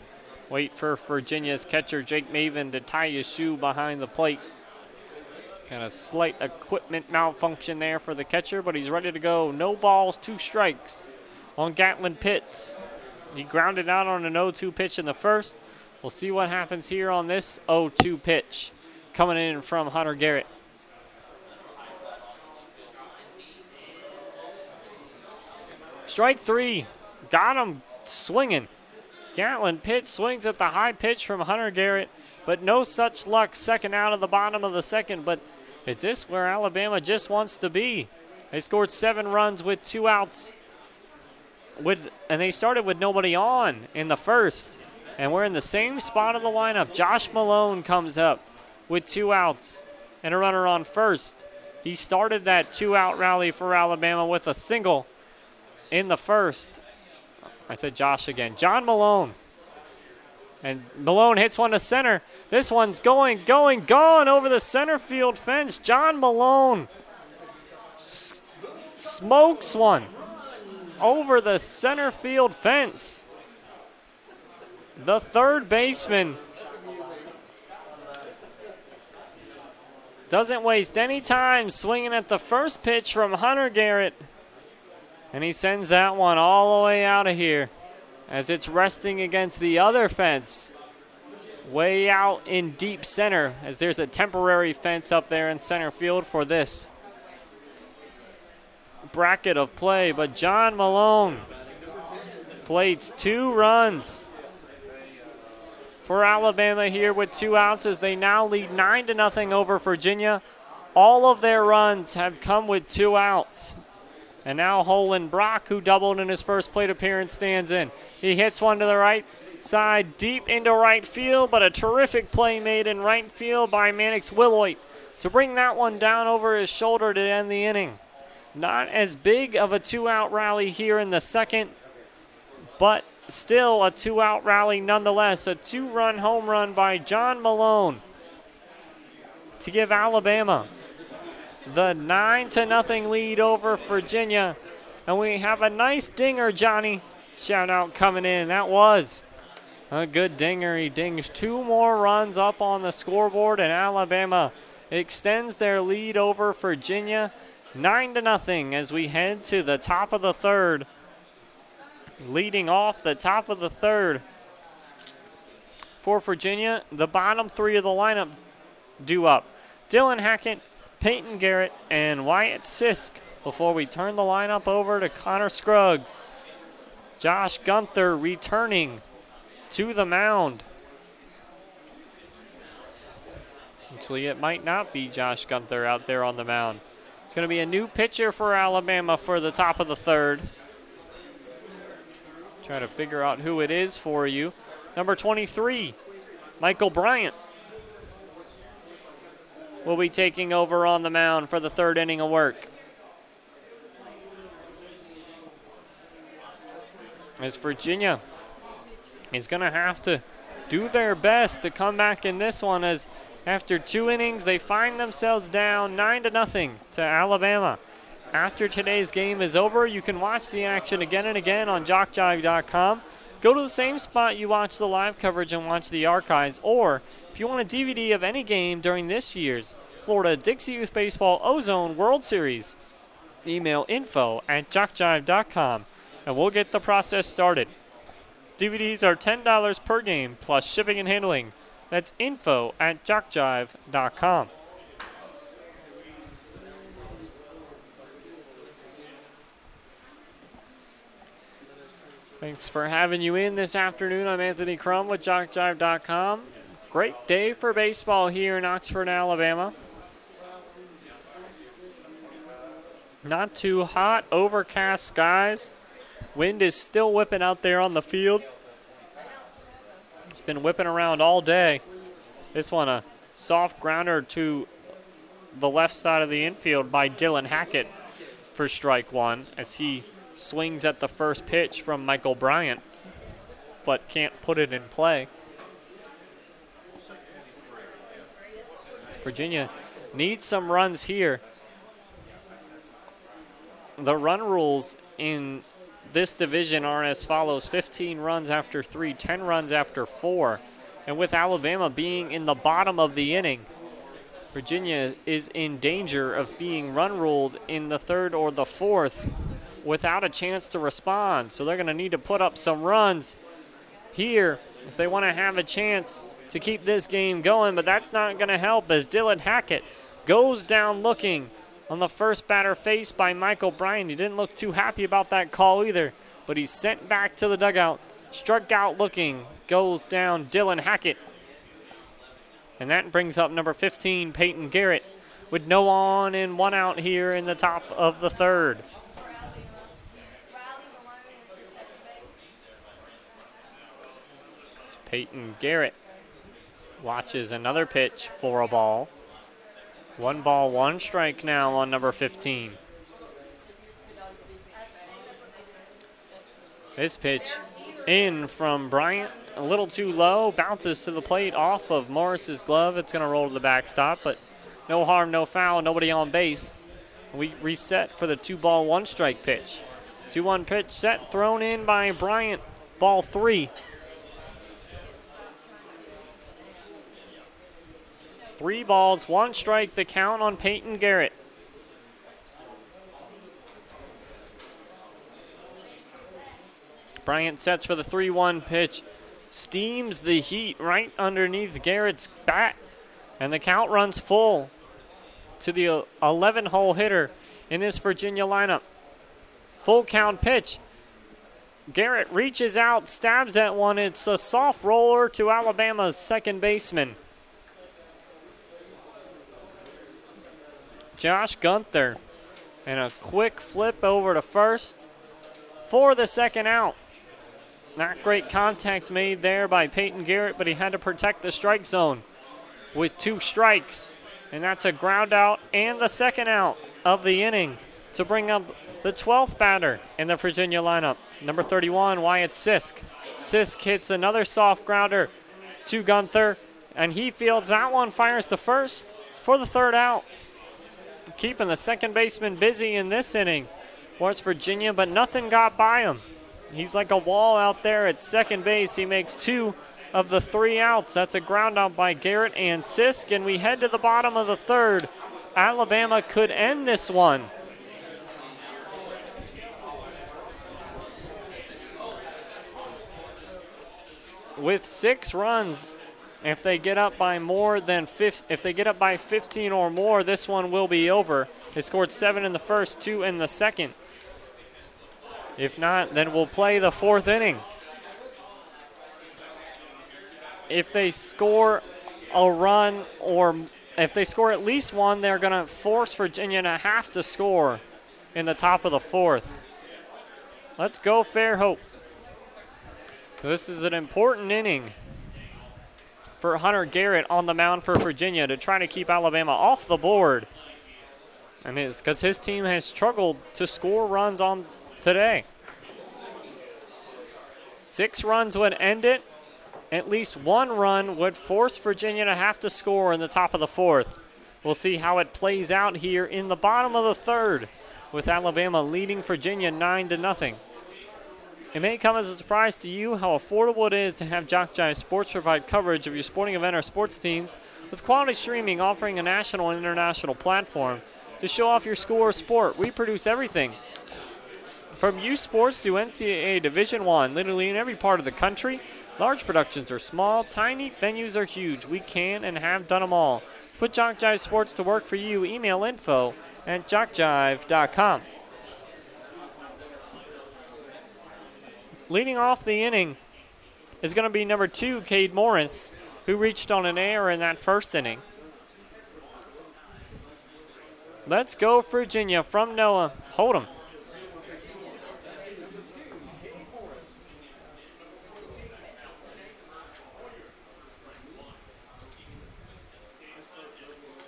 wait for Virginia's catcher, Jake Maven, to tie his shoe behind the plate. Kind of slight equipment malfunction there for the catcher, but he's ready to go. No balls, 2 strikes on Gatlin Pitts. He grounded out on an 0-2 pitch in the first. We'll see what happens here on this 0-2 pitch coming in from Hunter Garrett. Strike 3. Got him swinging. Gatlin Pitts swings at the high pitch from Hunter Garrett, but no such luck. Second out of the bottom of the second. But is this where Alabama just wants to be? They scored 7 runs with 2 outs. And they started with nobody on in the first. And we're in the same spot of the lineup. Josh Malone comes up with 2 outs and a runner on first. He started that 2-out rally for Alabama with a single in the first. I said Josh again. John Malone. And Malone hits one to center. This one's gone over the center field fence. John Malone smokes one over the center field fence. The third baseman doesn't waste any time swinging at the first pitch from Hunter Garrett. And he sends that one all the way out of here as it's resting against the other fence. Way out in deep center as there's a temporary fence up there in center field for this bracket of play. But John Malone plates 2 runs for Alabama here with 2 outs as they now lead 9-0 over Virginia. All of their runs have come with 2 outs. And now Holden Brock, who doubled in his first plate appearance, stands in. He hits one to the right side, deep into right field, but a terrific play made in right field by Mannix Willoit to bring that one down over his shoulder to end the inning. Not as big of a 2-out rally here in the second, but still a 2-out rally nonetheless. A 2-run home run by John Malone to give Alabama the 9-0 lead over Virginia. And we have a nice dinger, Johnny. Shout out coming in. That was a good dinger. He dings 2 more runs up on the scoreboard, and Alabama extends their lead over Virginia 9-0 as we head to the top of the third. Leading off the top of the third for Virginia. The bottom three of the lineup due up. Dylan Hackett, Peyton Garrett, and Wyatt Sisk before we turn the lineup over to Connor Scruggs. Josh Gunther returning to the mound. Actually, it might not be Josh Gunther out there on the mound. It's going to be a new pitcher for Alabama for the top of the third. Try to figure out who it is for you. Number 23, Michael Bryant, will be taking over on the mound for the third inning of work. As Virginia is going to have to do their best to come back in this one, as after 2 innings, they find themselves down 9-0 to Alabama. After today's game is over, you can watch the action again and again on JockJive.com. Go to the same spot you watch the live coverage and watch the archives. Or, if you want a DVD of any game during this year's Florida-Dixie Youth Baseball Ozone World Series, email info@jockjive.com, and we'll get the process started. DVDs are $10 per game, plus shipping and handling. That's info@jockjive.com. Thanks for having you in this afternoon. I'm Anthony Crum with JockJive.com. Great day for baseball here in Oxford, Alabama. Not too hot, overcast skies. Wind is still whipping out there on the field. It's been whipping around all day. This one a soft grounder to the left side of the infield by Dylan Hackett for strike one, as he swings at the first pitch from Michael Bryant, but can't put it in play. Virginia needs some runs here. The run rules in this division are as follows: 15 runs after 3, 10 runs after 4. And with Alabama being in the bottom of the inning, Virginia is in danger of being run ruled in the third or the fourth without a chance to respond. So they're going to need to put up some runs here if they want to have a chance to keep this game going. But that's not going to help, as Dylan Hackett goes down looking on the first batter faced by Michael Bryant. He didn't look too happy about that call either, but he's sent back to the dugout. Struck out looking, goes down Dylan Hackett. And that brings up number 15, Peyton Garrett, with no on and 1 out here in the top of the third. Peyton Garrett watches another pitch for a ball. 1 ball, 1 strike now on number 15. This pitch in from Bryant, a little too low, bounces to the plate off of Morris's glove. It's going to roll to the backstop, but no harm, no foul, nobody on base. We reset for the 2 ball, 1 strike pitch. 2-1 pitch set, thrown in by Bryant, ball 3. 3 balls, 1 strike, the count on Peyton Garrett. Bryant sets for the 3-1 pitch, steams the heat right underneath Garrett's bat, and the count runs full to the 11-hole hitter in this Virginia lineup. Full count pitch. Garrett reaches out, stabs at one. It's a soft roller to Alabama's second baseman, Josh Gunther, and a quick flip over to first for the second out. Not great contact made there by Peyton Garrett, but he had to protect the strike zone with 2 strikes. And that's a ground out and the second out of the inning to bring up the 12th batter in the Virginia lineup, number 31, Wyatt Sisk. Sisk hits another soft grounder to Gunther, and he fields that one, fires to first for the third out. Keeping the second baseman busy in this inning was Virginia, but nothing got by him. He's like a wall out there at second base. He makes 2 of the 3 outs. That's a ground out by Garrett and Sisk, and we head to the bottom of the third. Alabama could end this one. with 6 runs. If they get up by if they get up by 15 or more, this one will be over. They scored 7 in the first, 2 in the second. If not, then we'll play the 4th inning. If they score a run, or if they score at least one, they're going to force Virginia to have to score in the top of the 4th. Let's go Fairhope. This is an important inning for Hunter Garrett on the mound for Virginia to try to keep Alabama off the board. And it's because his team has struggled to score runs on today. 6 runs would end it. At least 1 run would force Virginia to have to score in the top of the 4th. We'll see how it plays out here in the bottom of the 3rd, with Alabama leading Virginia 9-0. It may come as a surprise to you how affordable it is to have JockJive Sports provide coverage of your sporting event or sports teams, with quality streaming offering a national and international platform. To show off your school or sport, we produce everything from youth sports to NCAA Division I, literally in every part of the country. Large productions are small, tiny venues are huge. We can and have done them all. Put JockJive Sports to work for you. Email info@jockjive.com. Leading off the inning is going to be number 2, Cade Morris, who reached on an error in that first inning. Let's go Virginia from Noah. Hold 'em.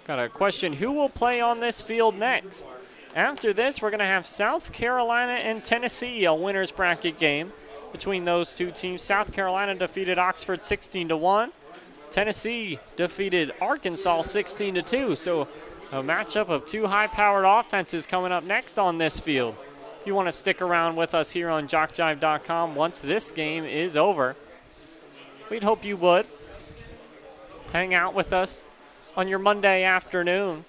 Got a question, who will play on this field next? After this, we're going to have South Carolina and Tennessee, a winner's bracket game between those two teams. South Carolina defeated Oxford 16-1. Tennessee defeated Arkansas 16-2. So a matchup of 2 high-powered offenses coming up next on this field. If you want to stick around with us here on JockJive.com once this game is over, we'd hope you would. Hang out with us on your Monday afternoon.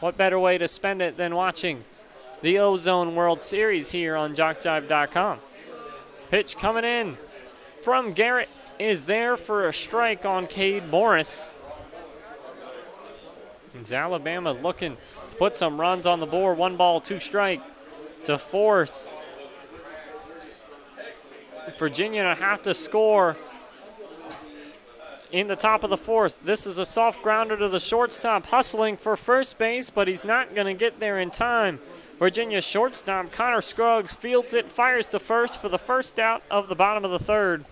What better way to spend it than watching the Ozone World Series here on JockJive.com. Pitch coming in from Garrett is there for a strike on Cade Morris. It's Alabama looking to put some runs on the board. 1 ball, 2 strike to force Virginia to have to score in the top of the 4th. This is a soft grounder to the shortstop, hustling for first base, but he's not going to get there in time. Virginia shortstop Connor Scruggs fields it, fires to first for the first out of the bottom of the 3rd.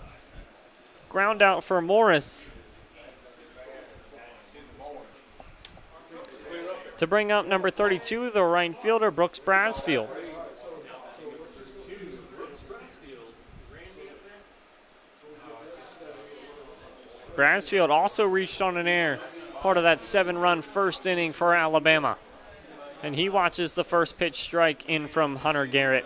Ground out for Morris. To bring up number 32, the right fielder, Brooks Brasfield. Brasfield also reached on an error, part of that 7-run first inning for Alabama. And he watches the first pitch strike in from Hunter Garrett.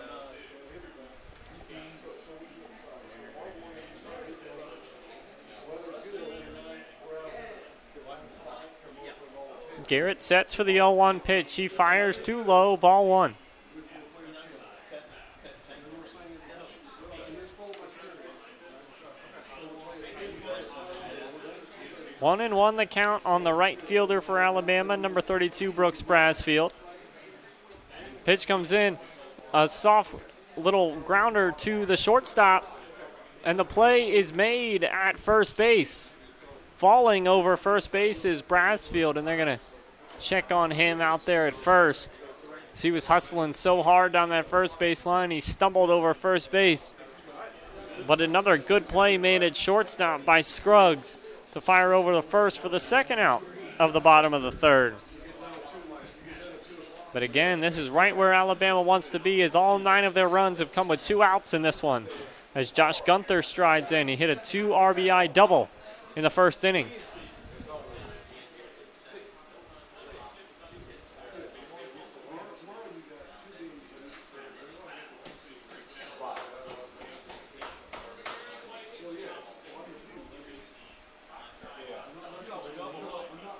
Garrett sets for the 0-1 pitch. He fires too low, ball 1. One and one the count on the right fielder for Alabama, number 32, Brooks Brasfield. Pitch comes in, a soft little grounder to the shortstop, and the play is made at first base. Falling over first base is Brasfield, and they're going to check on him out there at first. He was hustling so hard down that first base line, he stumbled over first base. But another good play made at shortstop by Scruggs to fire over the first for the second out of the bottom of the 3rd. But again, this is right where Alabama wants to be, as all 9 of their runs have come with 2 outs in this one. As Josh Gunther strides in, he hit a 2 RBI double in the first inning.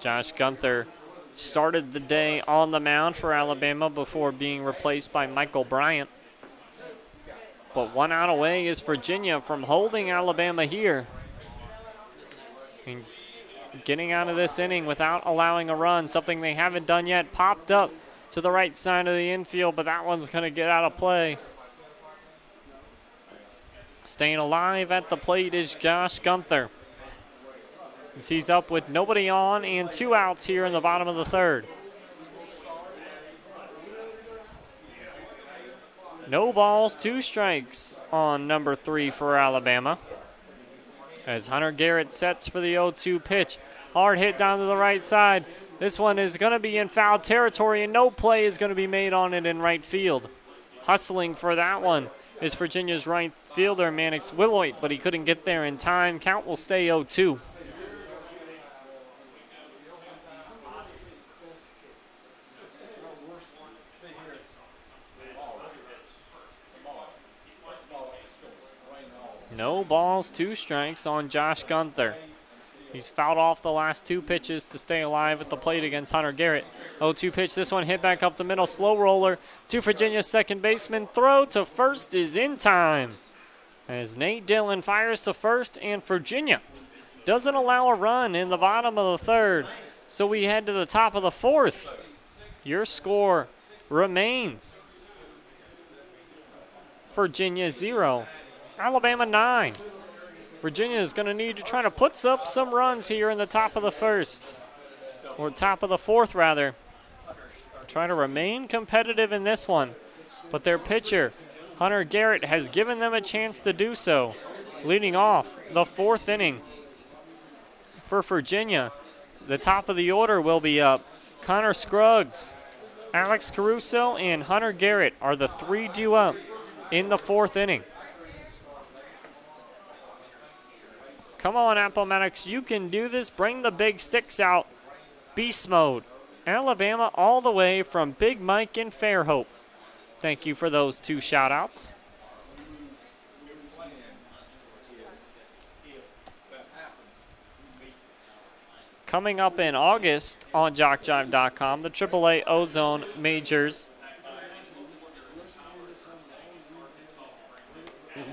Josh Gunther started the day on the mound for Alabama before being replaced by Michael Bryant. But 1 out away is Virginia from holding Alabama here. And getting out of this inning without allowing a run, something they haven't done yet. Popped up to the right side of the infield, but that one's going to get out of play. Staying alive at the plate is Josh Gunther, as he's up with nobody on and 2 outs here in the bottom of the third. No balls, 2 strikes on number 3 for Alabama, as Hunter Garrett sets for the 0-2 pitch. Hard hit down to the right side. This one is going to be in foul territory, and no play is going to be made on it in right field. Hustling for that one is Virginia's right fielder, Mannix Willoit, but he couldn't get there in time. Count will stay 0-2. No balls, 2 strikes on Josh Gunther. He's fouled off the last 2 pitches to stay alive at the plate against Hunter Garrett. 0-2 pitch, this one hit back up the middle, slow roller to Virginia's second baseman. Throw to first is in time, as Nate Dillon fires to first, and Virginia doesn't allow a run in the bottom of the third. So we head to the top of the fourth. Your score remains Virginia 0, Alabama 9. Virginia is going to need to try to put up some runs here in the top of the first, or top of the fourth, rather. Try to remain competitive in this one. But their pitcher, Hunter Garrett, has given them a chance to do so. Leading off the 4th inning for Virginia, the top of the order will be up. Connor Scruggs, Alex Caruso, and Hunter Garrett are the 3 due up in the 4th inning. Come on, Appomattox, you can do this. Bring the big sticks out. Beast mode. Alabama all the way from Big Mike in Fairhope. Thank you for those 2 shout-outs. Coming up in August on JockJive.com, the AAA Ozone Majors.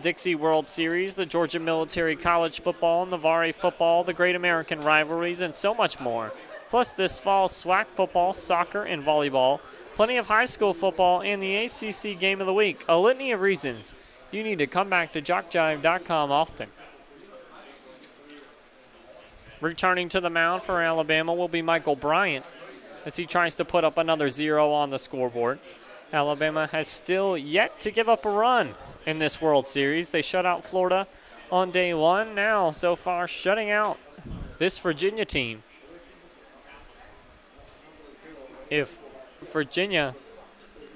Dixie World Series, the Georgia Military College Football, and the Vari Football, the Great American Rivalries, and so much more. Plus this fall, SWAC football, soccer, and volleyball. Plenty of high school football and the ACC Game of the Week. A litany of reasons you need to come back to JockJive.com often. Returning to the mound for Alabama will be Michael Bryant, as he tries to put up another 0 on the scoreboard. Alabama has still yet to give up a run in this World Series. They shut out Florida on day 1. Now, so far, shutting out this Virginia team. If Virginia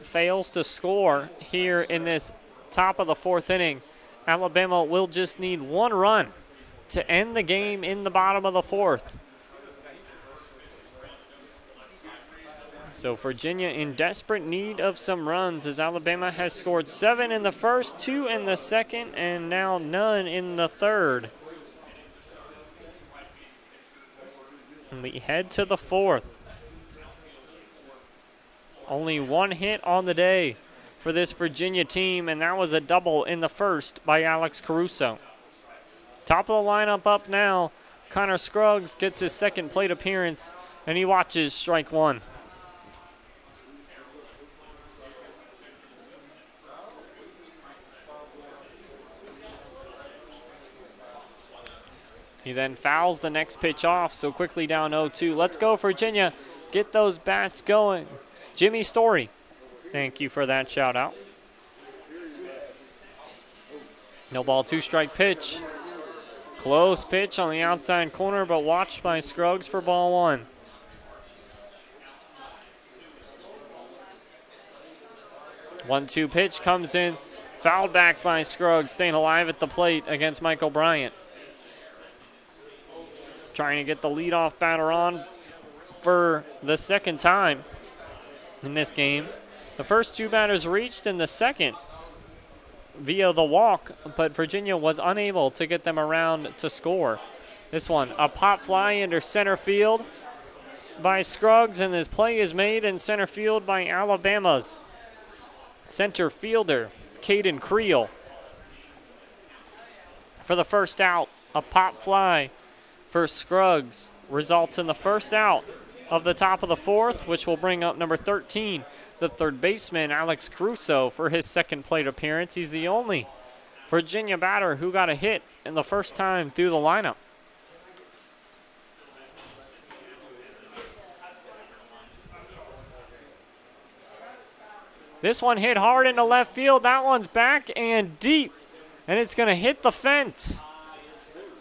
fails to score here in this top of the 4th inning, Alabama will just need 1 run to end the game in the bottom of the 4th. So Virginia in desperate need of some runs, as Alabama has scored 7 in the first, 2 in the second, and now none in the third. And we head to the 4th. Only 1 hit on the day for this Virginia team, and that was a double in the first by Alex Caruso. Top of the lineup up now. Connor Scruggs gets his second plate appearance, and he watches strike 1. He then fouls the next pitch off, so quickly down 0-2. Let's go, Virginia. Get those bats going. Jimmy Story, thank you for that shout out. No ball, 2-strike pitch. Close pitch on the outside corner, but watched by Scruggs for ball 1. One-two pitch comes in, fouled back by Scruggs, staying alive at the plate against Michael Bryant. Trying to get the leadoff batter on for the second time in this game. The first 2 batters reached in the second via the walk, but Virginia was unable to get them around to score. This one, a pop fly into center field by Scruggs, and this play is made in center field by Alabama's center fielder, Caden Creel. for the first out. A pop fly for Scruggs results in the first out of the top of the fourth, which will bring up number 13, the third baseman, Alex Caruso, for his second plate appearance. He's the only Virginia batter who got a hit in the first time through the lineup. This one hit hard into left field. That one's back and deep, and it's going to hit the fence.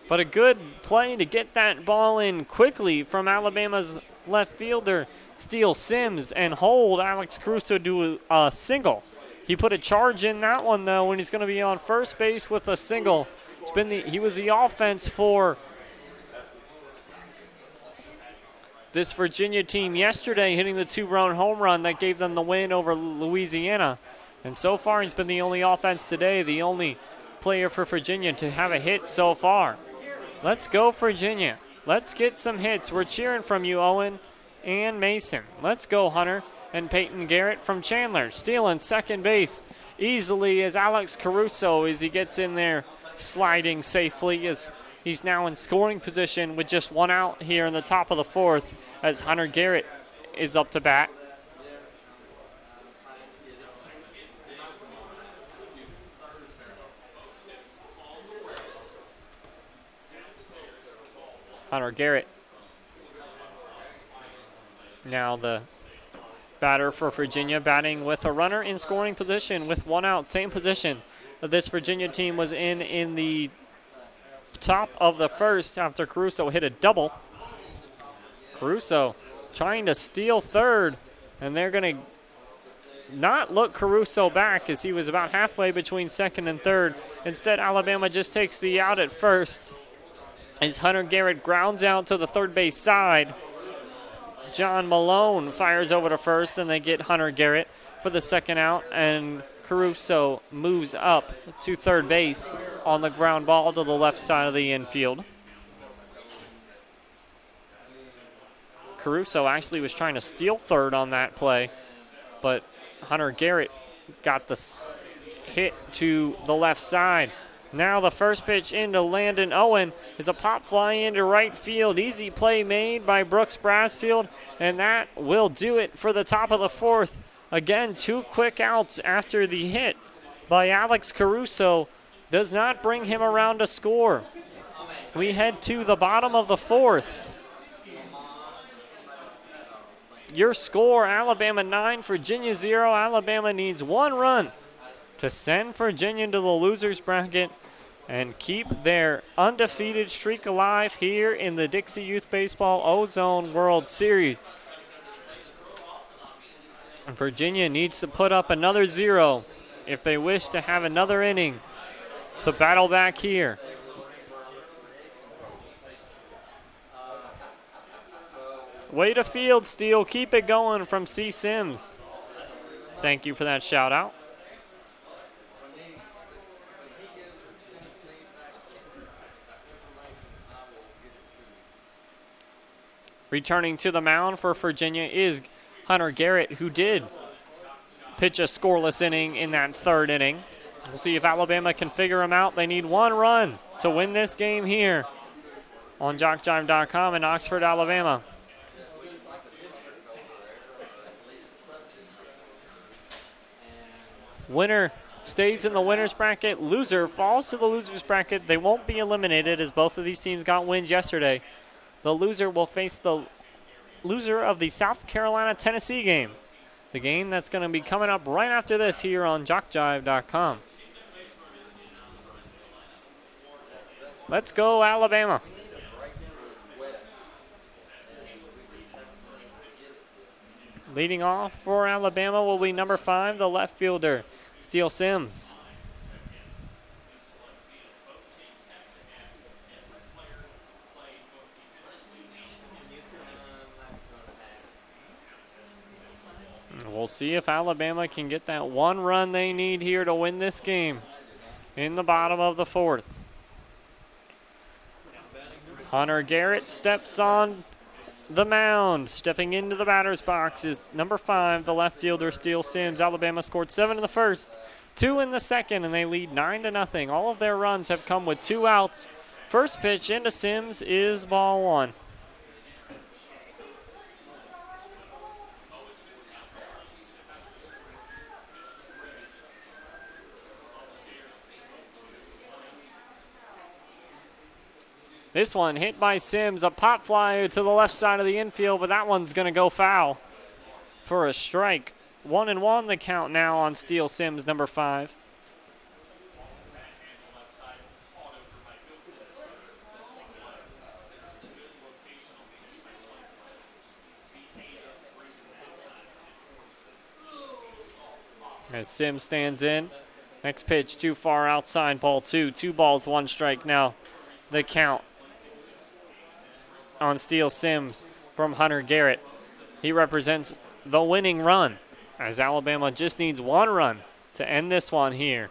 But a good play to get that ball in quickly from Alabama's left fielder, Steele Sims, and hold Alex Caruso to a single. He put a charge in that one, though, when he's going to be on first base with a single. He was the offense for this Virginia team yesterday, hitting the two-run home run that gave them the win over Louisiana. And so far, he's been the only offense today, the only player for Virginia to have a hit so far. Let's go, Virginia. Let's get some hits. We're cheering from you, Owen and Mason. Let's go, Hunter and Peyton Garrett from Chandler. Stealing second base easily as Alex Caruso, as he gets in there, sliding safely as he's now in scoring position with just one out here in the top of the fourth as Hunter Garrett is up to bat. Hunter Garrett, now the batter for Virginia, batting with a runner in scoring position with one out, same position that this Virginia team was in the top of the first after Caruso hit a double. Caruso trying to steal third, and they're going to not look Caruso back as he was about halfway between second and third. Instead, Alabama just takes the out at first as Hunter Garrett grounds out to the third base side. John Malone fires over to first, and they get Hunter Garrett for the second out, and Caruso moves up to third base on the ground ball to the left side of the infield. Caruso actually was trying to steal third on that play, but Hunter Garrett got the hit to the left side. Now the first pitch into Landon Owen is a pop fly into right field. Easy play made by Brooks Brasfield, and that will do it for the top of the fourth. Again, two quick outs after the hit by Alex Caruso does not bring him around to score. We head to the bottom of the fourth. Your score, Alabama 9, Virginia 0. Alabama needs one run to send Virginia to the loser's bracket and keep their undefeated streak alive here in the Dixie Youth Baseball Ozone World Series. Virginia needs to put up another 0 if they wish to have another inning to battle back here. Way to field, Steele. Keep it going from C. Sims. Thank you for that shout out. Returning to the mound for Virginia is Hunter Garrett, who did pitch a scoreless inning in that third inning. We'll see if Alabama can figure him out. They need one run to win this game here on JockJive.com in Oxford, Alabama. Winner stays in the winner's bracket. Loser falls to the loser's bracket. They won't be eliminated as both of these teams got wins yesterday. The loser will face the loser of the South Carolina-Tennessee game. The game that's going to be coming up right after this here on JockJive.com. Let's go, Alabama. Leading off for Alabama will be number 5, the left fielder, Steele Sims. We'll see if Alabama can get that one run they need here to win this game in the bottom of the fourth. Hunter Garrett steps on the mound. Stepping into the batter's box is number 5, the left fielder, Steele Sims. Alabama scored 7 in the first, 2 in the second, and they lead 9-0. All of their runs have come with 2 outs. First pitch into Sims is ball 1. This one hit by Sims, a pop fly to the left side of the infield, but that one's going to go foul for a strike. 1-1 the count now on Steele Sims, number 5. As Sims stands in, next pitch too far outside, ball 2. 2 balls, 1 strike now. The count on Steele Sims from Hunter Garrett. He represents the winning run, as Alabama just needs 1 run to end this one here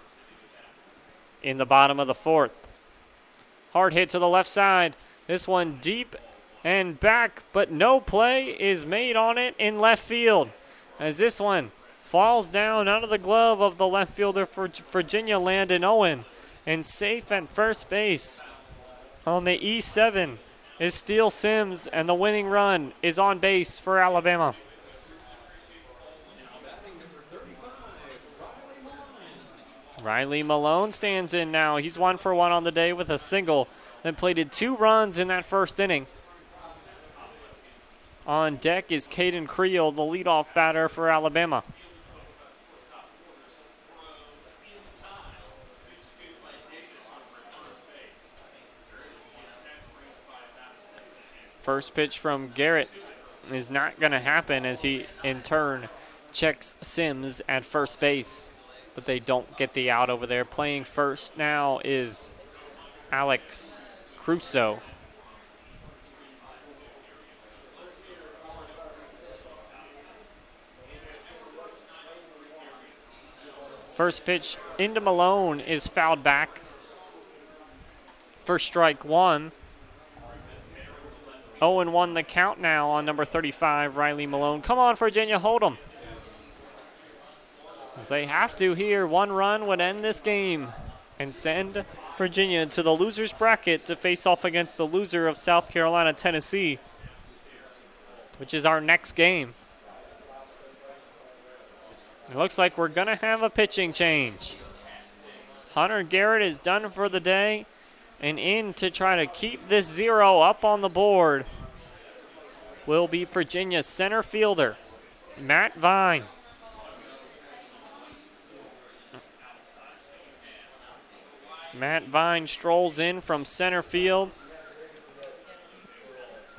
in the bottom of the 4th. Hard hit to the left side. This one deep and back, but no play is made on it in left field, as this one falls down out of the glove of the left fielder for Virginia, Landon Owen, and safe at first base on the E7 is Steele Sims, and the winning run is on base for Alabama. Riley Malone stands in now. He's 1 for 1 on the day with a single, then plated 2 runs in that first inning. On deck is Caden Creel, the leadoff batter for Alabama. First pitch from Garrett is not going to happen, as he, in turn, checks Sims at first base. But they don't get the out over there. Playing first now is Alex Crusoe. First pitch into Malone is fouled back for strike 1. 0-1 the count now on number 35, Riley Malone. Come on, Virginia, hold them. If they have to here, 1 run would end this game and send Virginia to the loser's bracket to face off against the loser of South Carolina, Tennessee, which is our next game. It looks like we're going to have a pitching change. Hunter Garrett is done for the day, and in to try to keep this 0 up on the board will be Virginia's center fielder, Matt Vine. Matt Vine strolls in from center field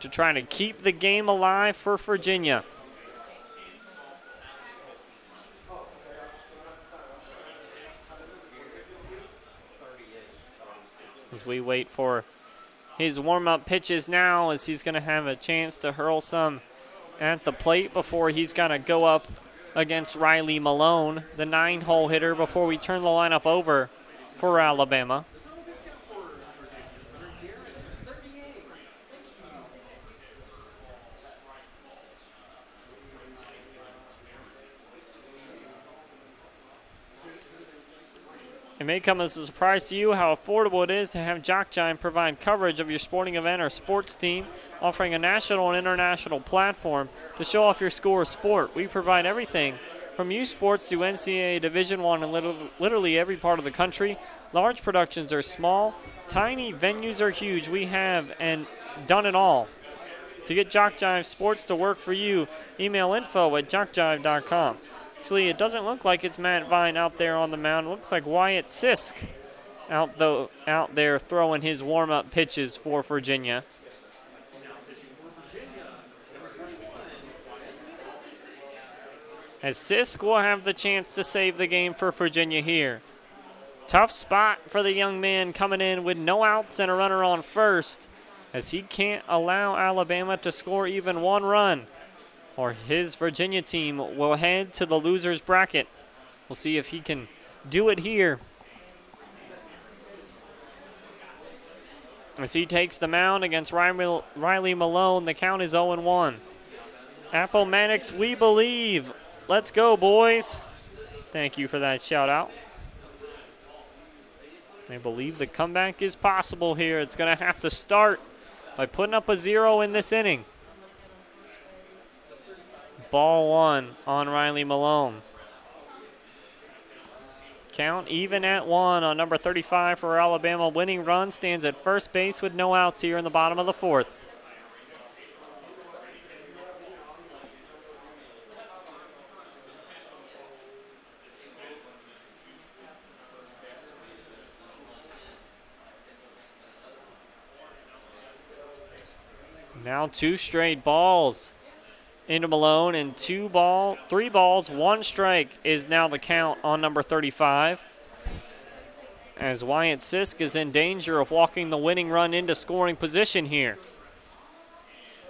to try to keep the game alive for Virginia. As we wait for his warm-up pitches now, as he's going to have a chance to hurl some at the plate before he's going to go up against Riley Malone, the 9-hole hitter, before we turn the lineup over for Alabama. It may come as a surprise to you how affordable it is to have JockJive provide coverage of your sporting event or sports team, offering a national and international platform to show off your school or sport. We provide everything from youth sports to NCAA Division I in literally every part of the country. Large productions are small, tiny venues are huge. We have and done it all. To get JockJive Sports to work for you, email info@jockjive.com. Actually, it doesn't look like it's Matt Vine out there on the mound. It looks like Wyatt Sisk out there throwing his warm-up pitches for Virginia. As Sisk will have the chance to save the game for Virginia here. Tough spot for the young man coming in with no outs and a runner on first, as he can't allow Alabama to score even 1 run, or his Virginia team will head to the loser's bracket. We'll see if he can do it here. as he takes the mound against Riley Malone. The count is 0-1. Appomattox, we believe. Let's go, boys. Thank you for that shout out. I believe the comeback is possible here. It's going to have to start by putting up a 0 in this inning. Ball 1 on Riley Malone. Count even at 1 on number 35 for Alabama. Winning run stands at first base with no outs here in the bottom of the 4th. Now 2 straight balls into Malone, and 3 balls, 1 strike is now the count on number 35. As Wyatt Sisk is in danger of walking the winning run into scoring position here.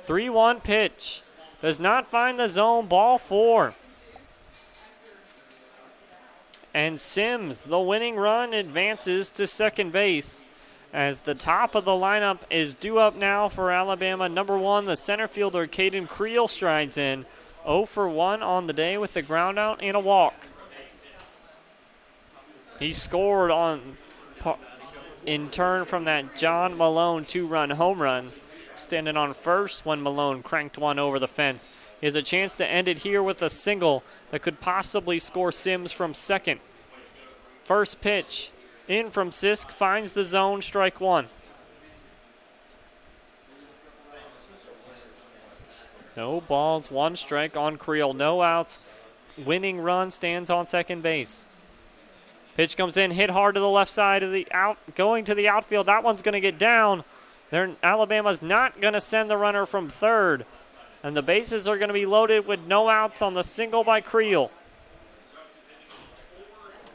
3-1 pitch. Does not find the zone, ball 4. And Sims, the winning run, advances to second base. As the top of the lineup is due up now for Alabama. Number 1, the center fielder, Caden Creel, strides in. 0 for 1 on the day with the ground out and a walk. He scored in turn from that John Malone 2-run home run. Standing on first when Malone cranked one over the fence. He has a chance to end it here with a single that could possibly score Sims from second. First pitch. In from Sisk, finds the zone, strike 1. No balls, 1 strike on Creel, no outs. Winning run stands on second base. Pitch comes in, hit hard to the left side of going to the outfield. That one's going to get down. Alabama's not going to send the runner from third. And the bases are going to be loaded with no outs on the single by Creel.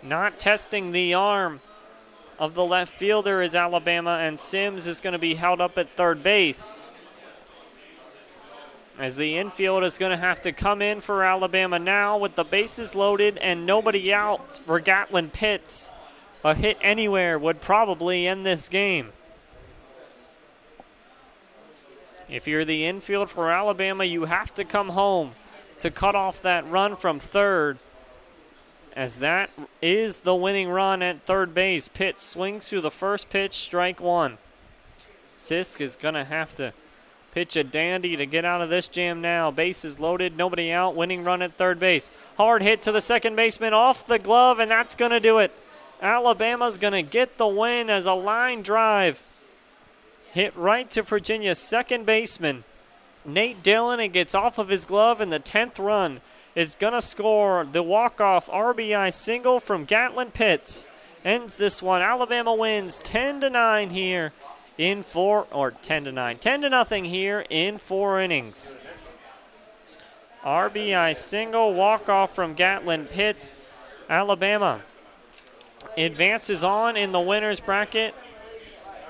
Not testing the arm of the left fielder is Alabama, and Sims is going to be held up at third base. As the infield is going to have to come in for Alabama now with the bases loaded and nobody out for Gatlin Pitts. A hit anywhere would probably end this game. If you're the infield for Alabama, you have to come home to cut off that run from third, as that is the winning run at third base. Pitts swings through the first pitch, strike 1. Sisk is going to have to pitch a dandy to get out of this jam now. Bases loaded, nobody out, winning run at third base. Hard hit to the second baseman off the glove, and that's going to do it. Alabama's going to get the win as a line drive hit right to Virginia's second baseman, Nate Dillon. It gets off of his glove, and the 10th run is going to score the walk-off RBI single from Gatlin Pitts. Ends this one. Alabama wins 10-9 here in 10-0 here in 4 innings. RBI single, walk-off from Gatlin Pitts. Alabama advances on in the winner's bracket.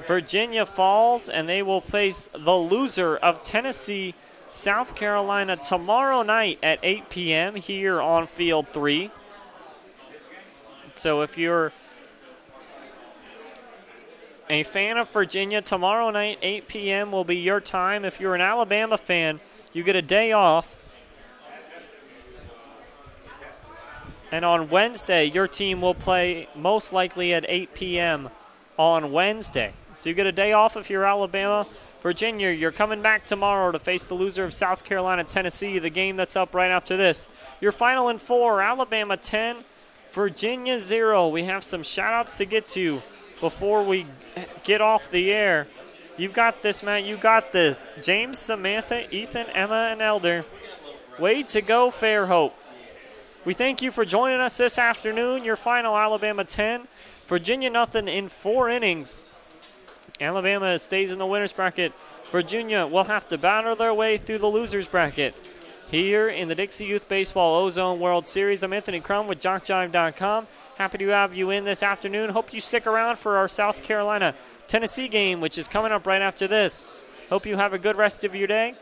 Virginia falls, and they will face the loser of Tennessee South Carolina tomorrow night at 8 p.m. here on Field 3. So if you're a fan of Virginia, tomorrow night, 8 p.m. will be your time. If you're an Alabama fan, you get a day off. And on Wednesday, your team will play most likely at 8 p.m. on Wednesday. So you get a day off if you're Alabama. Virginia, you're coming back tomorrow to face the loser of South Carolina, Tennessee, the game that's up right after this. Your final in 4, Alabama 10, Virginia 0. We have some shout-outs to get to before we get off the air. You've got this, Matt. You got this. James, Samantha, Ethan, Emma, and Elder. Way to go, Fairhope. We thank you for joining us this afternoon. Your final, Alabama 10, Virginia nothing in 4 innings. Alabama stays in the winner's bracket. Virginia will have to battle their way through the loser's bracket. Here in the Dixie Youth Baseball Ozone World Series, I'm Anthony Crum with JockJive.com. Happy to have you in this afternoon. Hope you stick around for our South Carolina-Tennessee game, which is coming up right after this. Hope you have a good rest of your day.